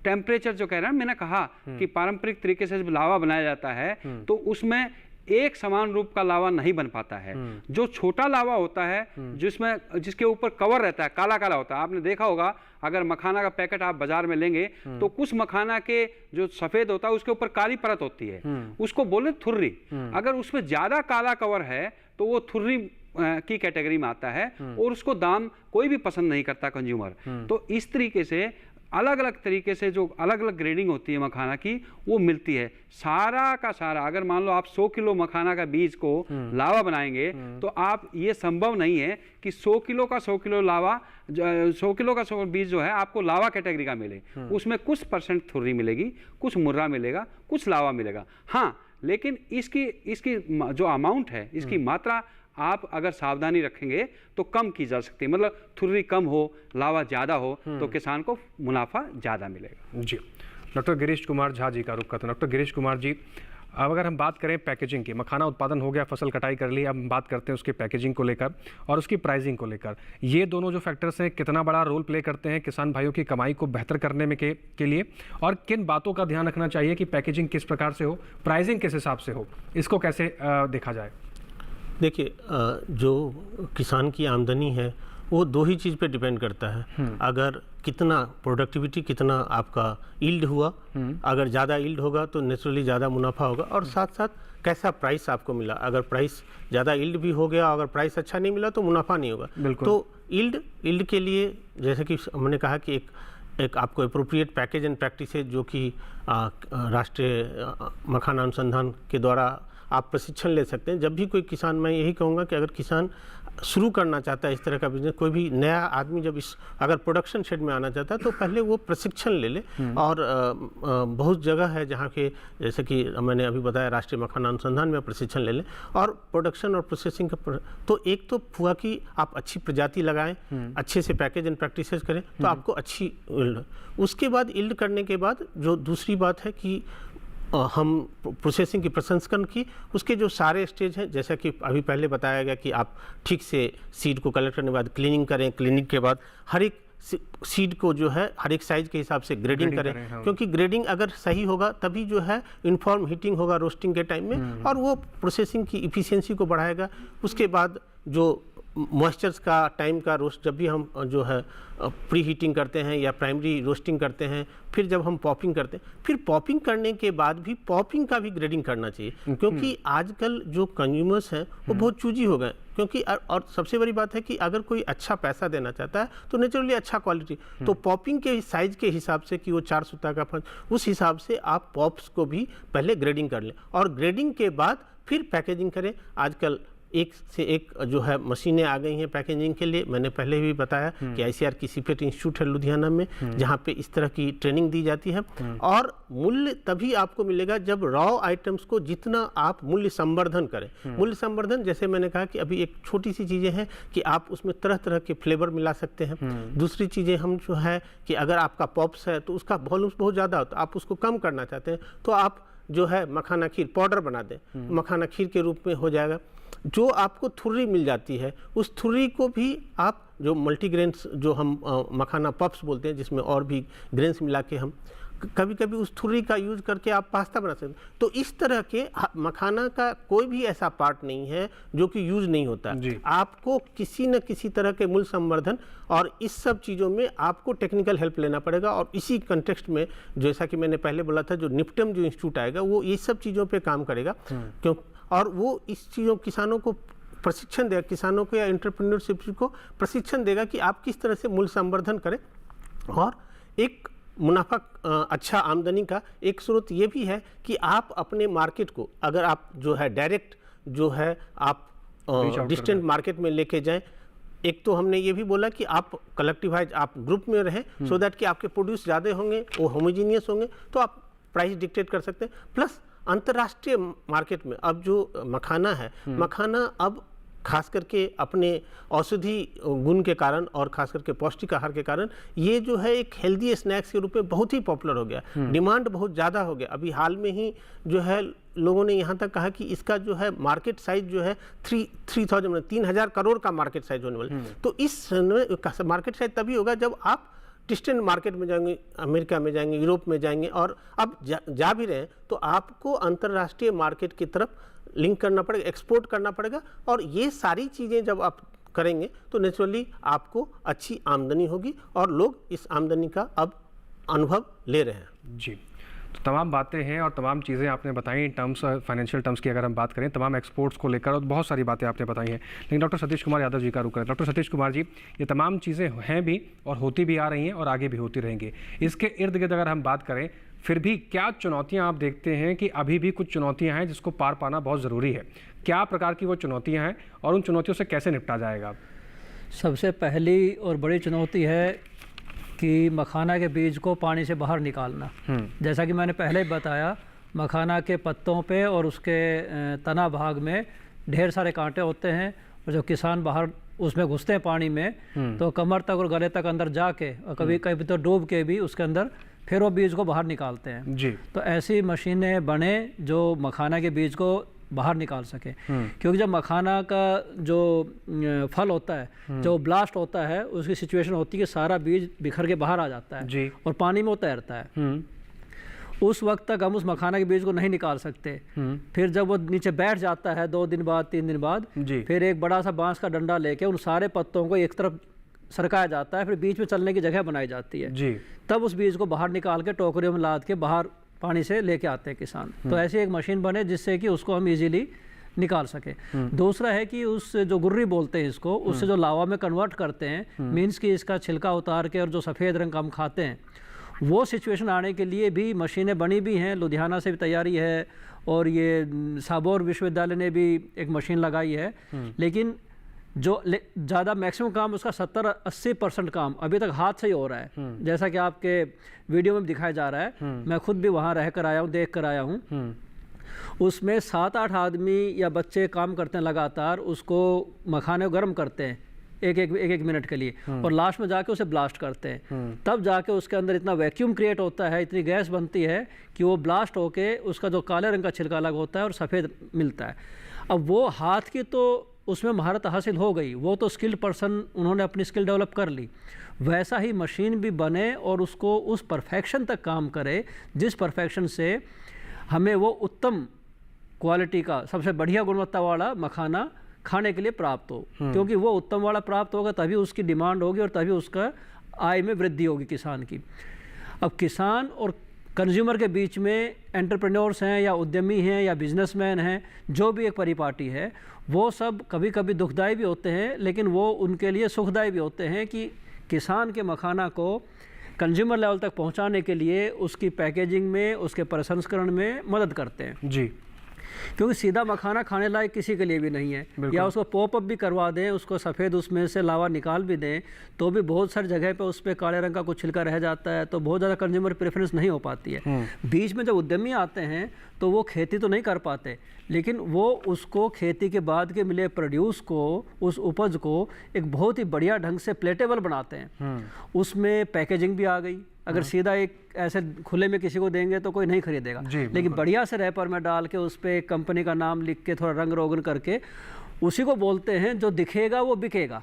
टेम्परेचर जो कह रहा है, मैंने कहा कि पारंपरिक तरीके से जब लावा बनाया जाता है तो उसमें एक समान रूप का लावा नहीं बन पाता है। जो छोटा लावा होता है जिसके ऊपर कवर रहता है, काला काला होता है, आपने देखा होगा अगर मखाना का पैकेट आप बाजार में लेंगे तो कुछ मखाना के जो सफेद होता है उसके ऊपर काली परत होती है, उसको बोले थुर्री। अगर उसमें ज्यादा काला कवर है तो वो थुर्री की कैटेगरी में आता है और उसको दाम कोई भी पसंद नहीं करता कंज्यूमर। तो इस तरीके से अलग अलग तरीके से जो अलग अलग ग्रेडिंग होती है मखाना की वो मिलती है। सारा का सारा अगर मान लो आप 100 किलो मखाना का बीज को लावा बनाएंगे तो आप ये संभव नहीं है कि 100 किलो का 100 किलो लावा 100 किलो का 100 बीज जो है आपको लावा कैटेगरी का मिले। उसमें कुछ परसेंट थुर्री मिलेगी, कुछ मुर्रा मिलेगा, कुछ लावा मिलेगा। हाँ, लेकिन इसकी जो अमाउंट है, इसकी मात्रा आप अगर सावधानी रखेंगे तो कम की जा सकती है। मतलब थुर्री कम हो, लावा ज़्यादा हो तो किसान को मुनाफा ज़्यादा मिलेगा। जी, डॉक्टर गिरीश कुमार झा जी का रुख करते हैं। डॉक्टर गिरीश कुमार जी, अब अगर हम बात करें पैकेजिंग की, मखाना उत्पादन हो गया, फसल कटाई कर ली, अब हम बात करते हैं उसकी पैकेजिंग को लेकर और उसकी प्राइसिंग को लेकर। ये दोनों जो फैक्टर्स हैं कितना बड़ा रोल प्ले करते हैं किसान भाइयों की कमाई को बेहतर करने में के लिए, और किन बातों का ध्यान रखना चाहिए कि पैकेजिंग किस प्रकार से हो, प्राइसिंग किस हिसाब से हो, इसको कैसे देखा जाए? देखिए, जो किसान की आमदनी है वो दो ही चीज़ पे डिपेंड करता है। अगर कितना प्रोडक्टिविटी, कितना आपका यील्ड हुआ, अगर ज़्यादा यील्ड होगा तो नेचुरली ज़्यादा मुनाफा होगा, और साथ साथ कैसा प्राइस आपको मिला। अगर प्राइस ज़्यादा यील्ड भी हो गया, अगर प्राइस अच्छा नहीं मिला तो मुनाफा नहीं होगा। तो यील्ड के लिए जैसे कि हमने कहा कि एक आपको अप्रोप्रिएट पैकेज एंड प्रैक्टिसेज जो कि राष्ट्रीय मखाना अनुसंधान के द्वारा आप प्रशिक्षण ले सकते हैं। जब भी कोई किसान, मैं यही कहूँगा कि अगर किसान शुरू करना चाहता है इस तरह का बिजनेस, कोई भी नया आदमी जब अगर प्रोडक्शन शेड में आना चाहता है तो पहले वो प्रशिक्षण ले ले। और बहुत जगह है जहाँ के, जैसे कि मैंने अभी बताया, राष्ट्रीय मखाना अनुसंधान में प्रशिक्षण ले लें और प्रोडक्शन और प्रोसेसिंग का। तो एक तो हुआ कि आप अच्छी प्रजाति लगाएं, अच्छे से पैकेज एंड प्रैक्टिसेस करें तो आपको अच्छी यील्ड। उसके बाद यील्ड करने के बाद जो दूसरी बात है कि हम प्रोसेसिंग की, प्रसंस्करण की, उसके जो सारे स्टेज हैं, जैसा कि अभी पहले बताया गया कि आप ठीक से सीड को कलेक्ट करने के बाद क्लीनिंग करें, क्लीनिंग के बाद हर एक सीड को जो है हर एक साइज के हिसाब से ग्रेडिंग करें। क्योंकि ग्रेडिंग अगर सही होगा तभी जो है यूनिफॉर्म हीटिंग होगा रोस्टिंग के टाइम में, और वो प्रोसेसिंग की इफिशियंसी को बढ़ाएगा। उसके बाद जो मॉइस्चर्स का टाइम का रोस्ट, जब भी हम जो है प्री हीटिंग करते हैं या प्राइमरी रोस्टिंग करते हैं, फिर जब हम पॉपिंग करते हैं, फिर पॉपिंग करने के बाद भी पॉपिंग का भी ग्रेडिंग करना चाहिए। क्योंकि आजकल जो कंज्यूमर्स हैं वो बहुत चूजी हो गए। क्योंकि और सबसे बड़ी बात है कि अगर कोई अच्छा पैसा देना चाहता है तो नेचुरली अच्छा क्वालिटी, तो पॉपिंग के साइज के हिसाब से कि वो 4 सूता का फंस, उस हिसाब से आप पॉप्स को भी पहले ग्रेडिंग कर लें और ग्रेडिंग के बाद फिर पैकेजिंग करें। आजकल एक से एक जो है मशीनें आ गई हैं पैकेजिंग के लिए। मैंने पहले भी बताया कि ICAR की सीपेट इंस्टीट्यूट है लुधियाना में, जहाँ पे इस तरह की ट्रेनिंग दी जाती है। और मूल्य तभी आपको मिलेगा जब रॉ आइटम्स को जितना आप मूल्य संवर्धन करें। मूल्य संवर्धन, जैसे मैंने कहा कि अभी एक छोटी सी चीज़ें हैं कि आप उसमें तरह तरह के फ्लेवर मिला सकते हैं। दूसरी चीज़ें हम जो है कि अगर आपका पॉप्स है तो उसका वॉल्यूम्स बहुत ज़्यादा होता है, आप उसको कम करना चाहते हैं तो आप जो है मखाना खीर पाउडर बना दें, मखाना खीर के रूप में हो जाएगा। जो आपको थुर्री मिल जाती है उस थुर्री को भी आप जो मल्टीग्रेन्स, जो हम मखाना पफ्स बोलते हैं, जिसमें और भी ग्रेन्स मिला के हम कभी कभी उस थुर्री का यूज करके आप पास्ता बना सकते हैं। तो इस तरह के मखाना का कोई भी ऐसा पार्ट नहीं है जो कि यूज नहीं होता। आपको किसी न किसी तरह के मूल्य संवर्धन और इस सब चीज़ों में आपको टेक्निकल हेल्प लेना पड़ेगा। और इसी कंटेक्स्ट में, जैसा कि मैंने पहले बोला था, जो निफ्टम जो इंस्टीट्यूट आएगा वो ये सब चीज़ों पर काम करेगा। क्यों? और वो इस चीज़ों, किसानों को प्रशिक्षण देगा, किसानों को या एंटरप्रेन्योरशिप को प्रशिक्षण देगा कि आप किस तरह से मूल्य संवर्धन करें। और एक मुनाफा, अच्छा आमदनी का एक स्रोत ये भी है कि आप अपने मार्केट को, अगर आप जो है डायरेक्ट जो है आप डिस्टेंट मार्केट में लेके जाएं। एक तो हमने ये भी बोला कि आप कलेक्टिवाइज, आप ग्रुप में रहें, सो दैट कि आपके प्रोड्यूस ज़्यादा होंगे, वो होमोजीनियस होंगे, तो आप प्राइस डिक्टेट कर सकते हैं। प्लस अंतर्राष्ट्रीय मार्केट में अब जो मखाना है, मखाना अब खास करके अपने औषधि गुण के कारण और खास करके पौष्टिक आहार के कारण ये जो है एक हेल्दी स्नैक्स के रूप में बहुत ही पॉपुलर हो गया। डिमांड बहुत ज़्यादा हो गया। अभी हाल में ही जो है लोगों ने यहाँ तक कहा कि इसका जो है मार्केट साइज जो है 3,000 करोड़ का मार्केट साइज होने वाला। तो इस मार्केट साइज तभी होगा जब आप डिस्टेंट मार्केट में जाएंगे, अमेरिका में जाएंगे, यूरोप में जाएंगे, और अब जा भी रहे हैं तो आपको अंतर्राष्ट्रीय मार्केट की तरफ लिंक करना पड़ेगा, एक्सपोर्ट करना पड़ेगा। और ये सारी चीज़ें जब आप करेंगे तो नेचुरली आपको अच्छी आमदनी होगी और लोग इस आमदनी का अब अनुभव ले रहे हैं। जी, तो तमाम बातें हैं और तमाम चीज़ें आपने बताई इन टर्म्स, फाइनेंशियल टर्म्स की अगर हम बात करें, तमाम एक्सपोर्ट्स को लेकर और बहुत सारी बातें आपने बताई हैं। लेकिन डॉक्टर सतीश कुमार यादव जी का रुख करें। डॉक्टर सतीश कुमार जी, ये तमाम चीज़ें हैं भी और होती भी आ रही हैं और आगे भी होती रहेंगी। इसके इर्द गिर्द अगर हम बात करें, फिर भी क्या चुनौतियाँ आप देखते हैं कि अभी भी कुछ चुनौतियाँ हैं जिसको पार पाना बहुत ज़रूरी है? क्या प्रकार की वो चुनौतियाँ हैं और उन चुनौतियों से कैसे निपटा जाएगा? सबसे पहली और बड़ी चुनौती है कि मखाना के बीज को पानी से बाहर निकालना। जैसा कि मैंने पहले ही बताया, मखाना के पत्तों पे और उसके तना भाग में ढेर सारे कांटे होते हैं और जब किसान बाहर उसमें घुसते हैं पानी में तो कमर तक और गले तक अंदर जाके और कभी कभी तो डूब के भी उसके अंदर फिर वो बीज को बाहर निकालते हैं जी। तो ऐसी मशीनें बने जो मखाना के बीज को बाहर निकाल सके, क्योंकि जब मखाना का जो फल होता है, जो ब्लास्ट होता है, उसकी सिचुएशन होती है कि सारा बीज बिखर के बाहर आ जाता है जी। और पानी में वो तैरता है। उस वक्त तक हम उस मखाना के बीज को नहीं निकाल सकते। फिर जब वो नीचे बैठ जाता है 2 दिन बाद 3 दिन बाद, फिर एक बड़ा सा बांस का डंडा लेके उन सारे पत्तों को एक तरफ सरकाया जाता है, फिर बीच में चलने की जगह बनाई जाती है जी। तब उस बीज को बाहर निकाल के टोकरियों में लाद के बाहर पानी से लेके आते हैं किसान। तो ऐसी एक मशीन बने जिससे कि उसको हम इजीली निकाल सके। दूसरा है कि उस जो गुर्री बोलते हैं इसको, उससे जो लावा में कन्वर्ट करते हैं, मीन्स कि इसका छिलका उतार के और जो सफ़ेद रंग का हम खाते हैं, वो सिचुएशन आने के लिए भी मशीनें बनी भी हैं। लुधियाना से भी तैयारी है और ये साबोर विश्वविद्यालय ने भी एक मशीन लगाई है। लेकिन जो ज़्यादा मैक्सिमम काम उसका 70-80% काम अभी तक हाथ से ही हो रहा है। जैसा कि आपके वीडियो में दिखाया जा रहा है, मैं खुद भी वहाँ रह कर आया हूँ, देख कर आया हूँ। उसमें 7-8 आदमी या बच्चे काम करते हैं लगातार, उसको मखाने को गर्म करते हैं एक मिनट के लिए और लास्ट में जाके उसे ब्लास्ट करते हैं। तब जाके उसके अंदर इतना वैक्यूम क्रिएट होता है, इतनी गैस बनती है कि वो ब्लास्ट होके उसका जो काले रंग का छिलका अलग होता है और सफ़ेद मिलता है। अब वो हाथ की तो उसमें महारत हासिल हो गई, वो तो स्किल्ड पर्सन, उन्होंने अपनी स्किल डेवलप कर ली। वैसा ही मशीन भी बने और उसको उस परफेक्शन तक काम करे जिस परफेक्शन से हमें वो उत्तम क्वालिटी का, सबसे बढ़िया गुणवत्ता वाला मखाना खाने के लिए प्राप्त हो। क्योंकि वो उत्तम वाला प्राप्त होगा तभी उसकी डिमांड होगी और तभी उसका आय में वृद्धि होगी किसान की। अब किसान और कंज्यूमर के बीच में एंटरप्रेन्योर्स हैं या उद्यमी हैं या बिजनेसमैन हैं, जो भी एक परिपाटी है, वो सब कभी कभी दुखदायी भी होते हैं, लेकिन वो उनके लिए सुखदायी भी होते हैं कि किसान के मखाना को कंज्यूमर लेवल तक पहुंचाने के लिए उसकी पैकेजिंग में, उसके प्रसंस्करण में मदद करते हैं जी। क्योंकि सीधा मखाना खाने लायक किसी के लिए भी नहीं है। या उसको पॉप अप भी करवा दें, उसको सफ़ेद उसमें से लावा निकाल भी दें, तो भी बहुत सारी जगह पे उस पर काले रंग का कुछ छिलका रह जाता है, तो बहुत ज़्यादा कंज्यूमर प्रेफरेंस नहीं हो पाती है। बीच में जब उद्यमी आते हैं तो वो खेती तो नहीं कर पाते, लेकिन वो उसको खेती के बाद के मिले प्रोड्यूस को, उस उपज को एक बहुत ही बढ़िया ढंग से प्लेटेबल बनाते हैं। उसमें पैकेजिंग भी आ गई। अगर सीधा एक ऐसे खुले में किसी को देंगे तो कोई नहीं खरीदेगा, लेकिन बढ़िया से रैपर में डाल के उस पर कंपनी का नाम लिख के थोड़ा रंग रोगन करके उसी को बोलते हैं, जो दिखेगा वो बिकेगा।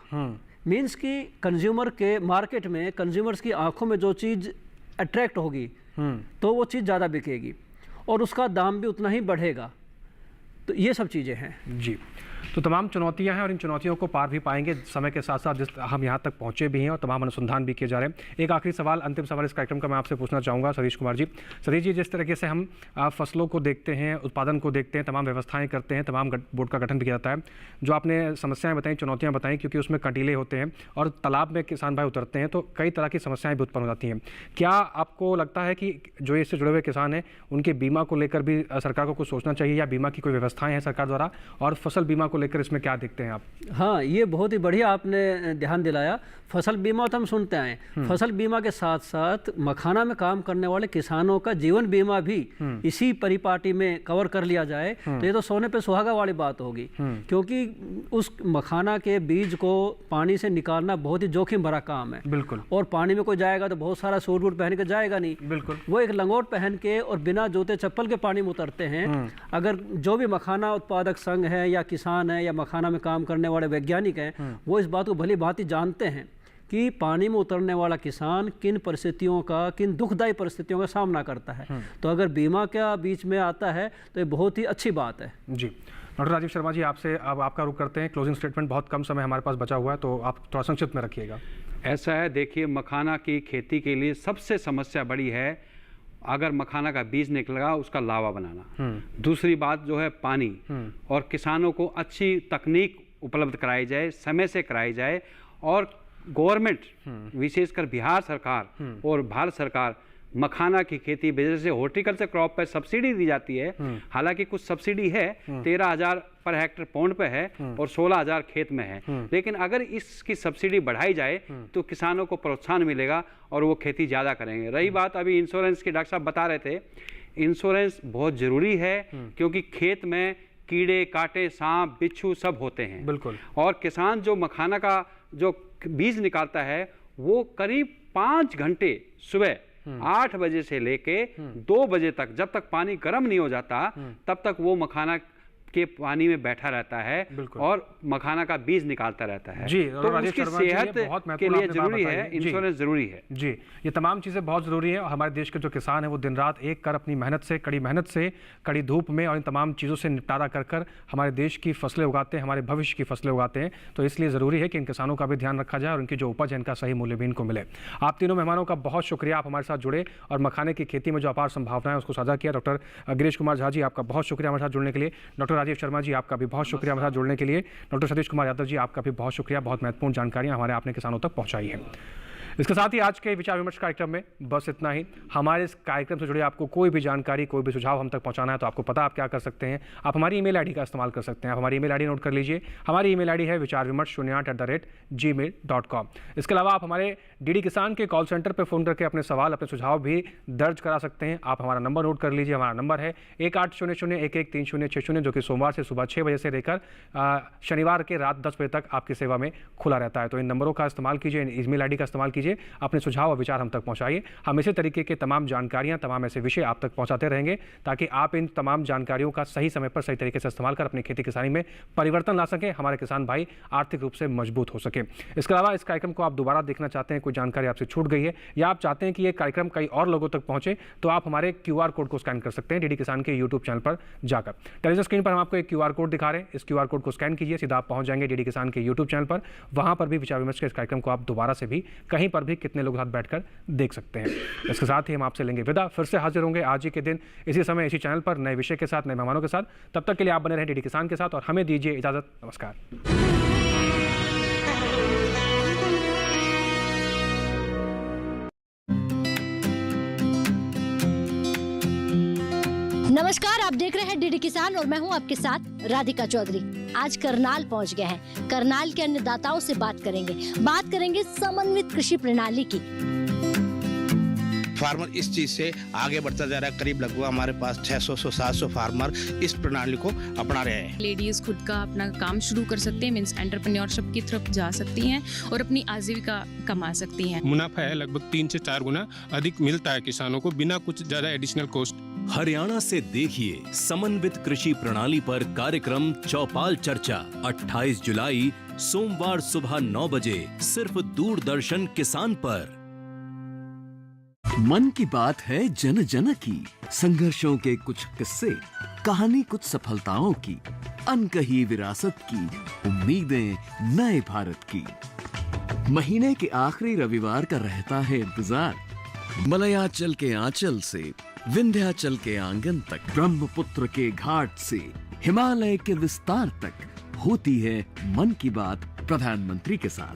मीन्स कि कंज्यूमर के मार्केट में, कंज्यूमर्स की आंखों में जो चीज़ अट्रैक्ट होगी तो वो चीज़ ज़्यादा बिकेगी और उसका दाम भी उतना ही बढ़ेगा। तो ये सब चीज़ें हैं जी। तो तमाम चुनौतियां हैं और इन चुनौतियों को पार भी पाएंगे समय के साथ साथ, जिस हम यहाँ तक पहुँचे भी हैं और तमाम अनुसंधान भी किए जा रहे हैं। एक आखिरी सवाल, अंतिम सवाल इस कार्यक्रम का मैं आपसे पूछना चाहूँगा सतीश कुमार जी। सतीश जी, जिस तरीके से हम फसलों को देखते हैं, उत्पादन को देखते हैं, तमाम व्यवस्थाएँ करते हैं, तमाम बोर्ड का गठन भी किया जाता है, जो आपने समस्याएँ बताई, चुनौतियाँ बताई, क्योंकि उसमें कंटीले होते हैं और तालाब में किसान भाई उतरते हैं तो कई तरह की समस्याएँ भी उत्पन्न हो जाती हैं। क्या आपको लगता है कि जो इससे जुड़े हुए किसान हैं उनके बीमा को लेकर भी सरकार को कुछ सोचना चाहिए, या बीमा की कोई व्यवस्थाएँ हैं सरकार द्वारा, और फसल बीमा को लेकर इसमें क्या देखते हैं आप? हाँ, ये बहुत ही बढ़िया आपने ध्यान दिलाया। फसल बीमा तो हम सुनते आए, फसल बीमा के साथ साथ मखाना में काम करने वाले किसानों का जीवन बीमा भी इसी परिपाटी में कवर कर लिया जाए तो ये तो सोने पे सुहागा वाली बात होगी। क्योंकि उस मखाना के बीज को पानी से निकालना बहुत ही जोखिम भरा काम है। बिल्कुल। और पानी में कोई जाएगा तो बहुत सारा सूट वूट पहन के जाएगा नहीं। बिल्कुल। वो एक लंगोट पहन के और बिना जूते चप्पल के पानी में उतरते हैं। अगर जो भी मखाना उत्पादक संघ है या किसान है या मखाना में काम करने वाले वैज्ञानिक हैं, वो इस बात को भली भांति जानते हैं कि पानी में उतरने वाला किसान किन परिस्थितियों का, किन दुखदायी परिस्थितियों का सामना करता है। तो अगर बीमा का बीच में आता है तो ये बहुत ही अच्छी बात है जी। डॉक्टर राजीव शर्मा जी, आपसे अब आपका रुख करते हैं। क्लोजिंग स्टेटमेंट, बहुत कम समय हमारे पास बचा हुआ है, तो आप थोड़ा संक्षिप्त में रखिएगा। ऐसा है, देखिए, मखाना की खेती के लिए सबसे समस्या बड़ी है अगर मखाना का बीज निकलेगा उसका लावा बनाना। दूसरी बात जो है पानी, और किसानों को अच्छी तकनीक उपलब्ध कराई जाए, समय से कराई जाए, और गवर्नमेंट विशेषकर बिहार सरकार और भारत सरकार मखाना की खेती, जैसे हॉर्टिकल्चर क्रॉप पर सब्सिडी दी जाती है, हालांकि कुछ सब्सिडी है 13,000 पर हेक्टर पौंड पे है और 16,000 खेत में है, लेकिन अगर इसकी सब्सिडी बढ़ाई जाए तो किसानों को प्रोत्साहन मिलेगा और वो खेती ज़्यादा करेंगे। रही बात अभी इंश्योरेंस की, डॉक्टर साहब बता रहे थे, इंश्योरेंस बहुत ज़रूरी है क्योंकि खेत में कीड़े कांटे, सांप बिच्छू सब होते हैं। बिल्कुल। और किसान जो मखाना का जो बीज निकालता है वो करीब 5 घंटे सुबह 8 बजे से लेके 2 बजे तक, जब तक पानी गर्म नहीं हो जाता तब तक वो मखाना के पानी में बैठा रहता है और मखाना का बीज निकालता रहता है। जी, तो उसकी सेहत के लिए जरूरी है, इंश्योरेंस जरूरी है। जी, ये तमाम चीज़ें बहुत ज़रूरी है। और हमारे देश के जो किसान हैं वो दिन रात एक कर अपनी मेहनत से, कड़ी धूप में और इन तमाम चीज़ों से निपटारा कर कर हमारे देश की फसलें उगाते हैं, हमारे भविष्य की फसलें उगाते हैं। तो इसलिए ज़रूरी है कि इन किसानों का भी ध्यान रखा जाए और उनकी जो उपज है इनका सही मूल्य भी इनको मिले। आप तीनों मेहमानों का बहुत शुक्रिया, आप हमारे साथ जुड़े और मखाने की खेती में जो अपार संभावनाएं उसको साझा किया। डॉक्टर गिरीश कुमार झा जी, आपका बहुत शुक्रिया हमारे साथ जुड़ने के लिए। डॉक्टर राजीव शर्मा जी, आपका भी बहुत शुक्रिया हमारे साथ जुड़ने के लिए। डॉक्टर सतीश कुमार यादव जी, आपका भी बहुत शुक्रिया, बहुत महत्वपूर्ण जानकारियां हमारे आपने किसानों तक पहुंचाई है। इसके साथ ही आज के विचार विमर्श कार्यक्रम में बस इतना ही। हमारे इस कार्यक्रम से जुड़े आपको कोई भी जानकारी, कोई भी सुझाव हम तक पहुंचाना है तो आपको पता आप क्या कर सकते हैं, आप हमारी ईमेल आईडी का इस्तेमाल कर सकते हैं। आप हमारी ईमेल आईडी नोट कर लीजिए। हमारी ईमेल आईडी है vicharvimarsh08@gmail.com। इसके अलावा आप हमारे डीडी किसान के कॉल सेंटर पर फ़ोन करके अपने सवाल, अपने सुझाव भी दर्ज करा सकते हैं। आप हमारा नंबर नोट कर लीजिए। हमारा नंबर है 1800113060, जो कि सोमवार से सुबह 6 बजे से लेकर शनिवार के रात 10 बजे तक आपकी सेवा में खुला रहता है। तो इन नंबरों का इस्तेमाल कीजिए, ईमेल आईडी का इस्तेमाल कीजिए, अपने सुझाव और विचार हम तक पहुंचाइए। हम इसी तरीके के तमाम जानकारियां, तमाम ऐसे विषय आप तक पहुंचाते रहेंगे ताकि आप इन तमाम जानकारियों का सही समय पर सही तरीके से इस्तेमाल कर अपनी खेती किसानी में परिवर्तन ला सकें, हमारे किसान भाई आर्थिक रूप से मजबूत हो सके। इसके अलावा इस कार्यक्रम को आप दोबारा देखना चाहते हैं, कोई जानकारी आपसे छूट गई है या आप चाहते हैं कि ये कार्यक्रम कई और लोगों तक पहुंचे, तो आप हमारे QR कोड को स्कैन कर सकते हैं डीडी किसान के YouTube चैनल पर जाकर। टेलीविजन स्क्रीन पर हम आपको एक QR कोड दिखा रहे हैं, इस QR कोड को स्कैन कीजिए, सीधा आप पहुंच जाएंगे डीडी किसान के YouTube चैनल पर। वहां पर भी विचार विमर्श के इस कार्यक्रम को आप दोबारा से भी कहीं पर भी कितने लोग साथ बैठकर देख सकते हैं। इसके साथ ही हम आपसे लेंगे विदा, फिर से हाजिर होंगे आज ही के दिन इसी समय इसी चैनल पर नए विषय के साथ, नए मेहमानों के साथ। तब तक के लिए आप बने रहें डीडी किसान के साथ और हमें दीजिए इजाजत। नमस्कार। नमस्कार, आप देख रहे हैं डीडी किसान और मैं हूं आपके साथ राधिका चौधरी। आज करनाल पहुंच गए हैं। करनाल के अन्नदाताओं से बात करेंगे समन्वित कृषि प्रणाली की। फार्मर इस चीज से आगे बढ़ता जा रहा है। करीब लगभग हमारे पास 600-700 फार्मर इस प्रणाली को अपना रहे हैं। लेडीज खुद का अपना काम शुरू कर सकते हैं, मींस एंटरप्रेन्योरशिप की तरफ जा सकती हैं और अपनी आजीविका कमा सकती हैं। मुनाफा है लगभग 3 से 4 गुना अधिक मिलता है किसानों को बिना कुछ ज्यादा एडिशनल कॉस्ट। हरियाणा से देखिए समन्वित कृषि प्रणाली पर कार्यक्रम चौपाल चर्चा 28 जुलाई सोमवार सुबह 9 बजे सिर्फ दूरदर्शन किसान पर। मन की बात है जन जन की, संघर्षों के कुछ किस्से, कहानी कुछ सफलताओं की, अनकही विरासत की, उम्मीदें नए भारत की। महीने के आखिरी रविवार का रहता है इंतजार। मलयाचल के आंचल से विंध्याचल के आंगन तक, ब्रह्मपुत्र के घाट से हिमालय के विस्तार तक होती है मन की बात प्रधानमंत्री के साथ।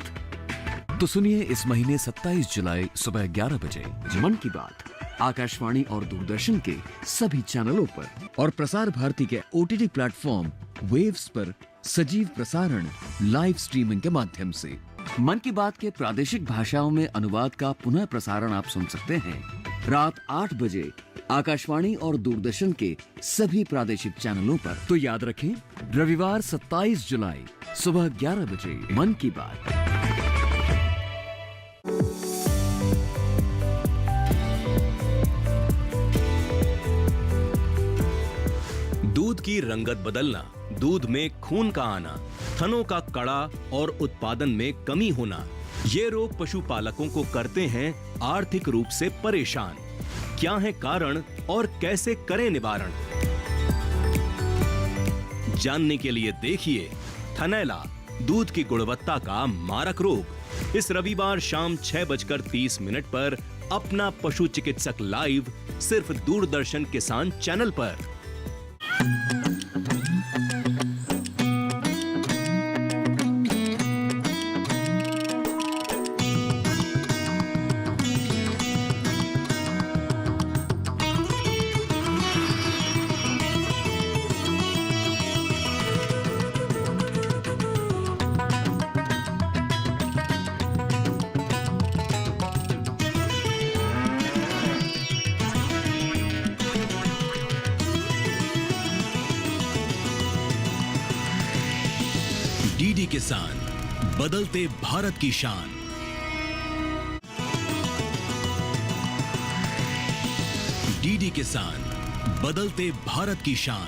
तो सुनिए इस महीने 27 जुलाई सुबह 11 बजे मन की बात आकाशवाणी और दूरदर्शन के सभी चैनलों पर और प्रसार भारती के OTT प्लेटफॉर्म वेव्स पर सजीव प्रसारण लाइव स्ट्रीमिंग के माध्यम से। मन की बात के प्रादेशिक भाषाओं में अनुवाद का पुनः प्रसारण आप सुन सकते हैं रात 8 बजे आकाशवाणी और दूरदर्शन के सभी प्रादेशिक चैनलों पर। तो याद रखें, रविवार 27 जुलाई सुबह 11 बजे मन की बात। दूध की रंगत बदलना, दूध में खून का आना, थनों का कड़ा और उत्पादन में कमी होना, ये रोग पशुपालकों को करते हैं आर्थिक रूप से परेशान। क्या है कारण और कैसे करें निवारण? जानने के लिए देखिए थनैला, दूध की गुणवत्ता का मारक रोग, इस रविवार शाम 6:30 पर अपना पशु चिकित्सक लाइव सिर्फ दूरदर्शन किसान चैनल पर। डीडी किसान, बदलते भारत की शान। डीडी किसान, बदलते भारत की शान।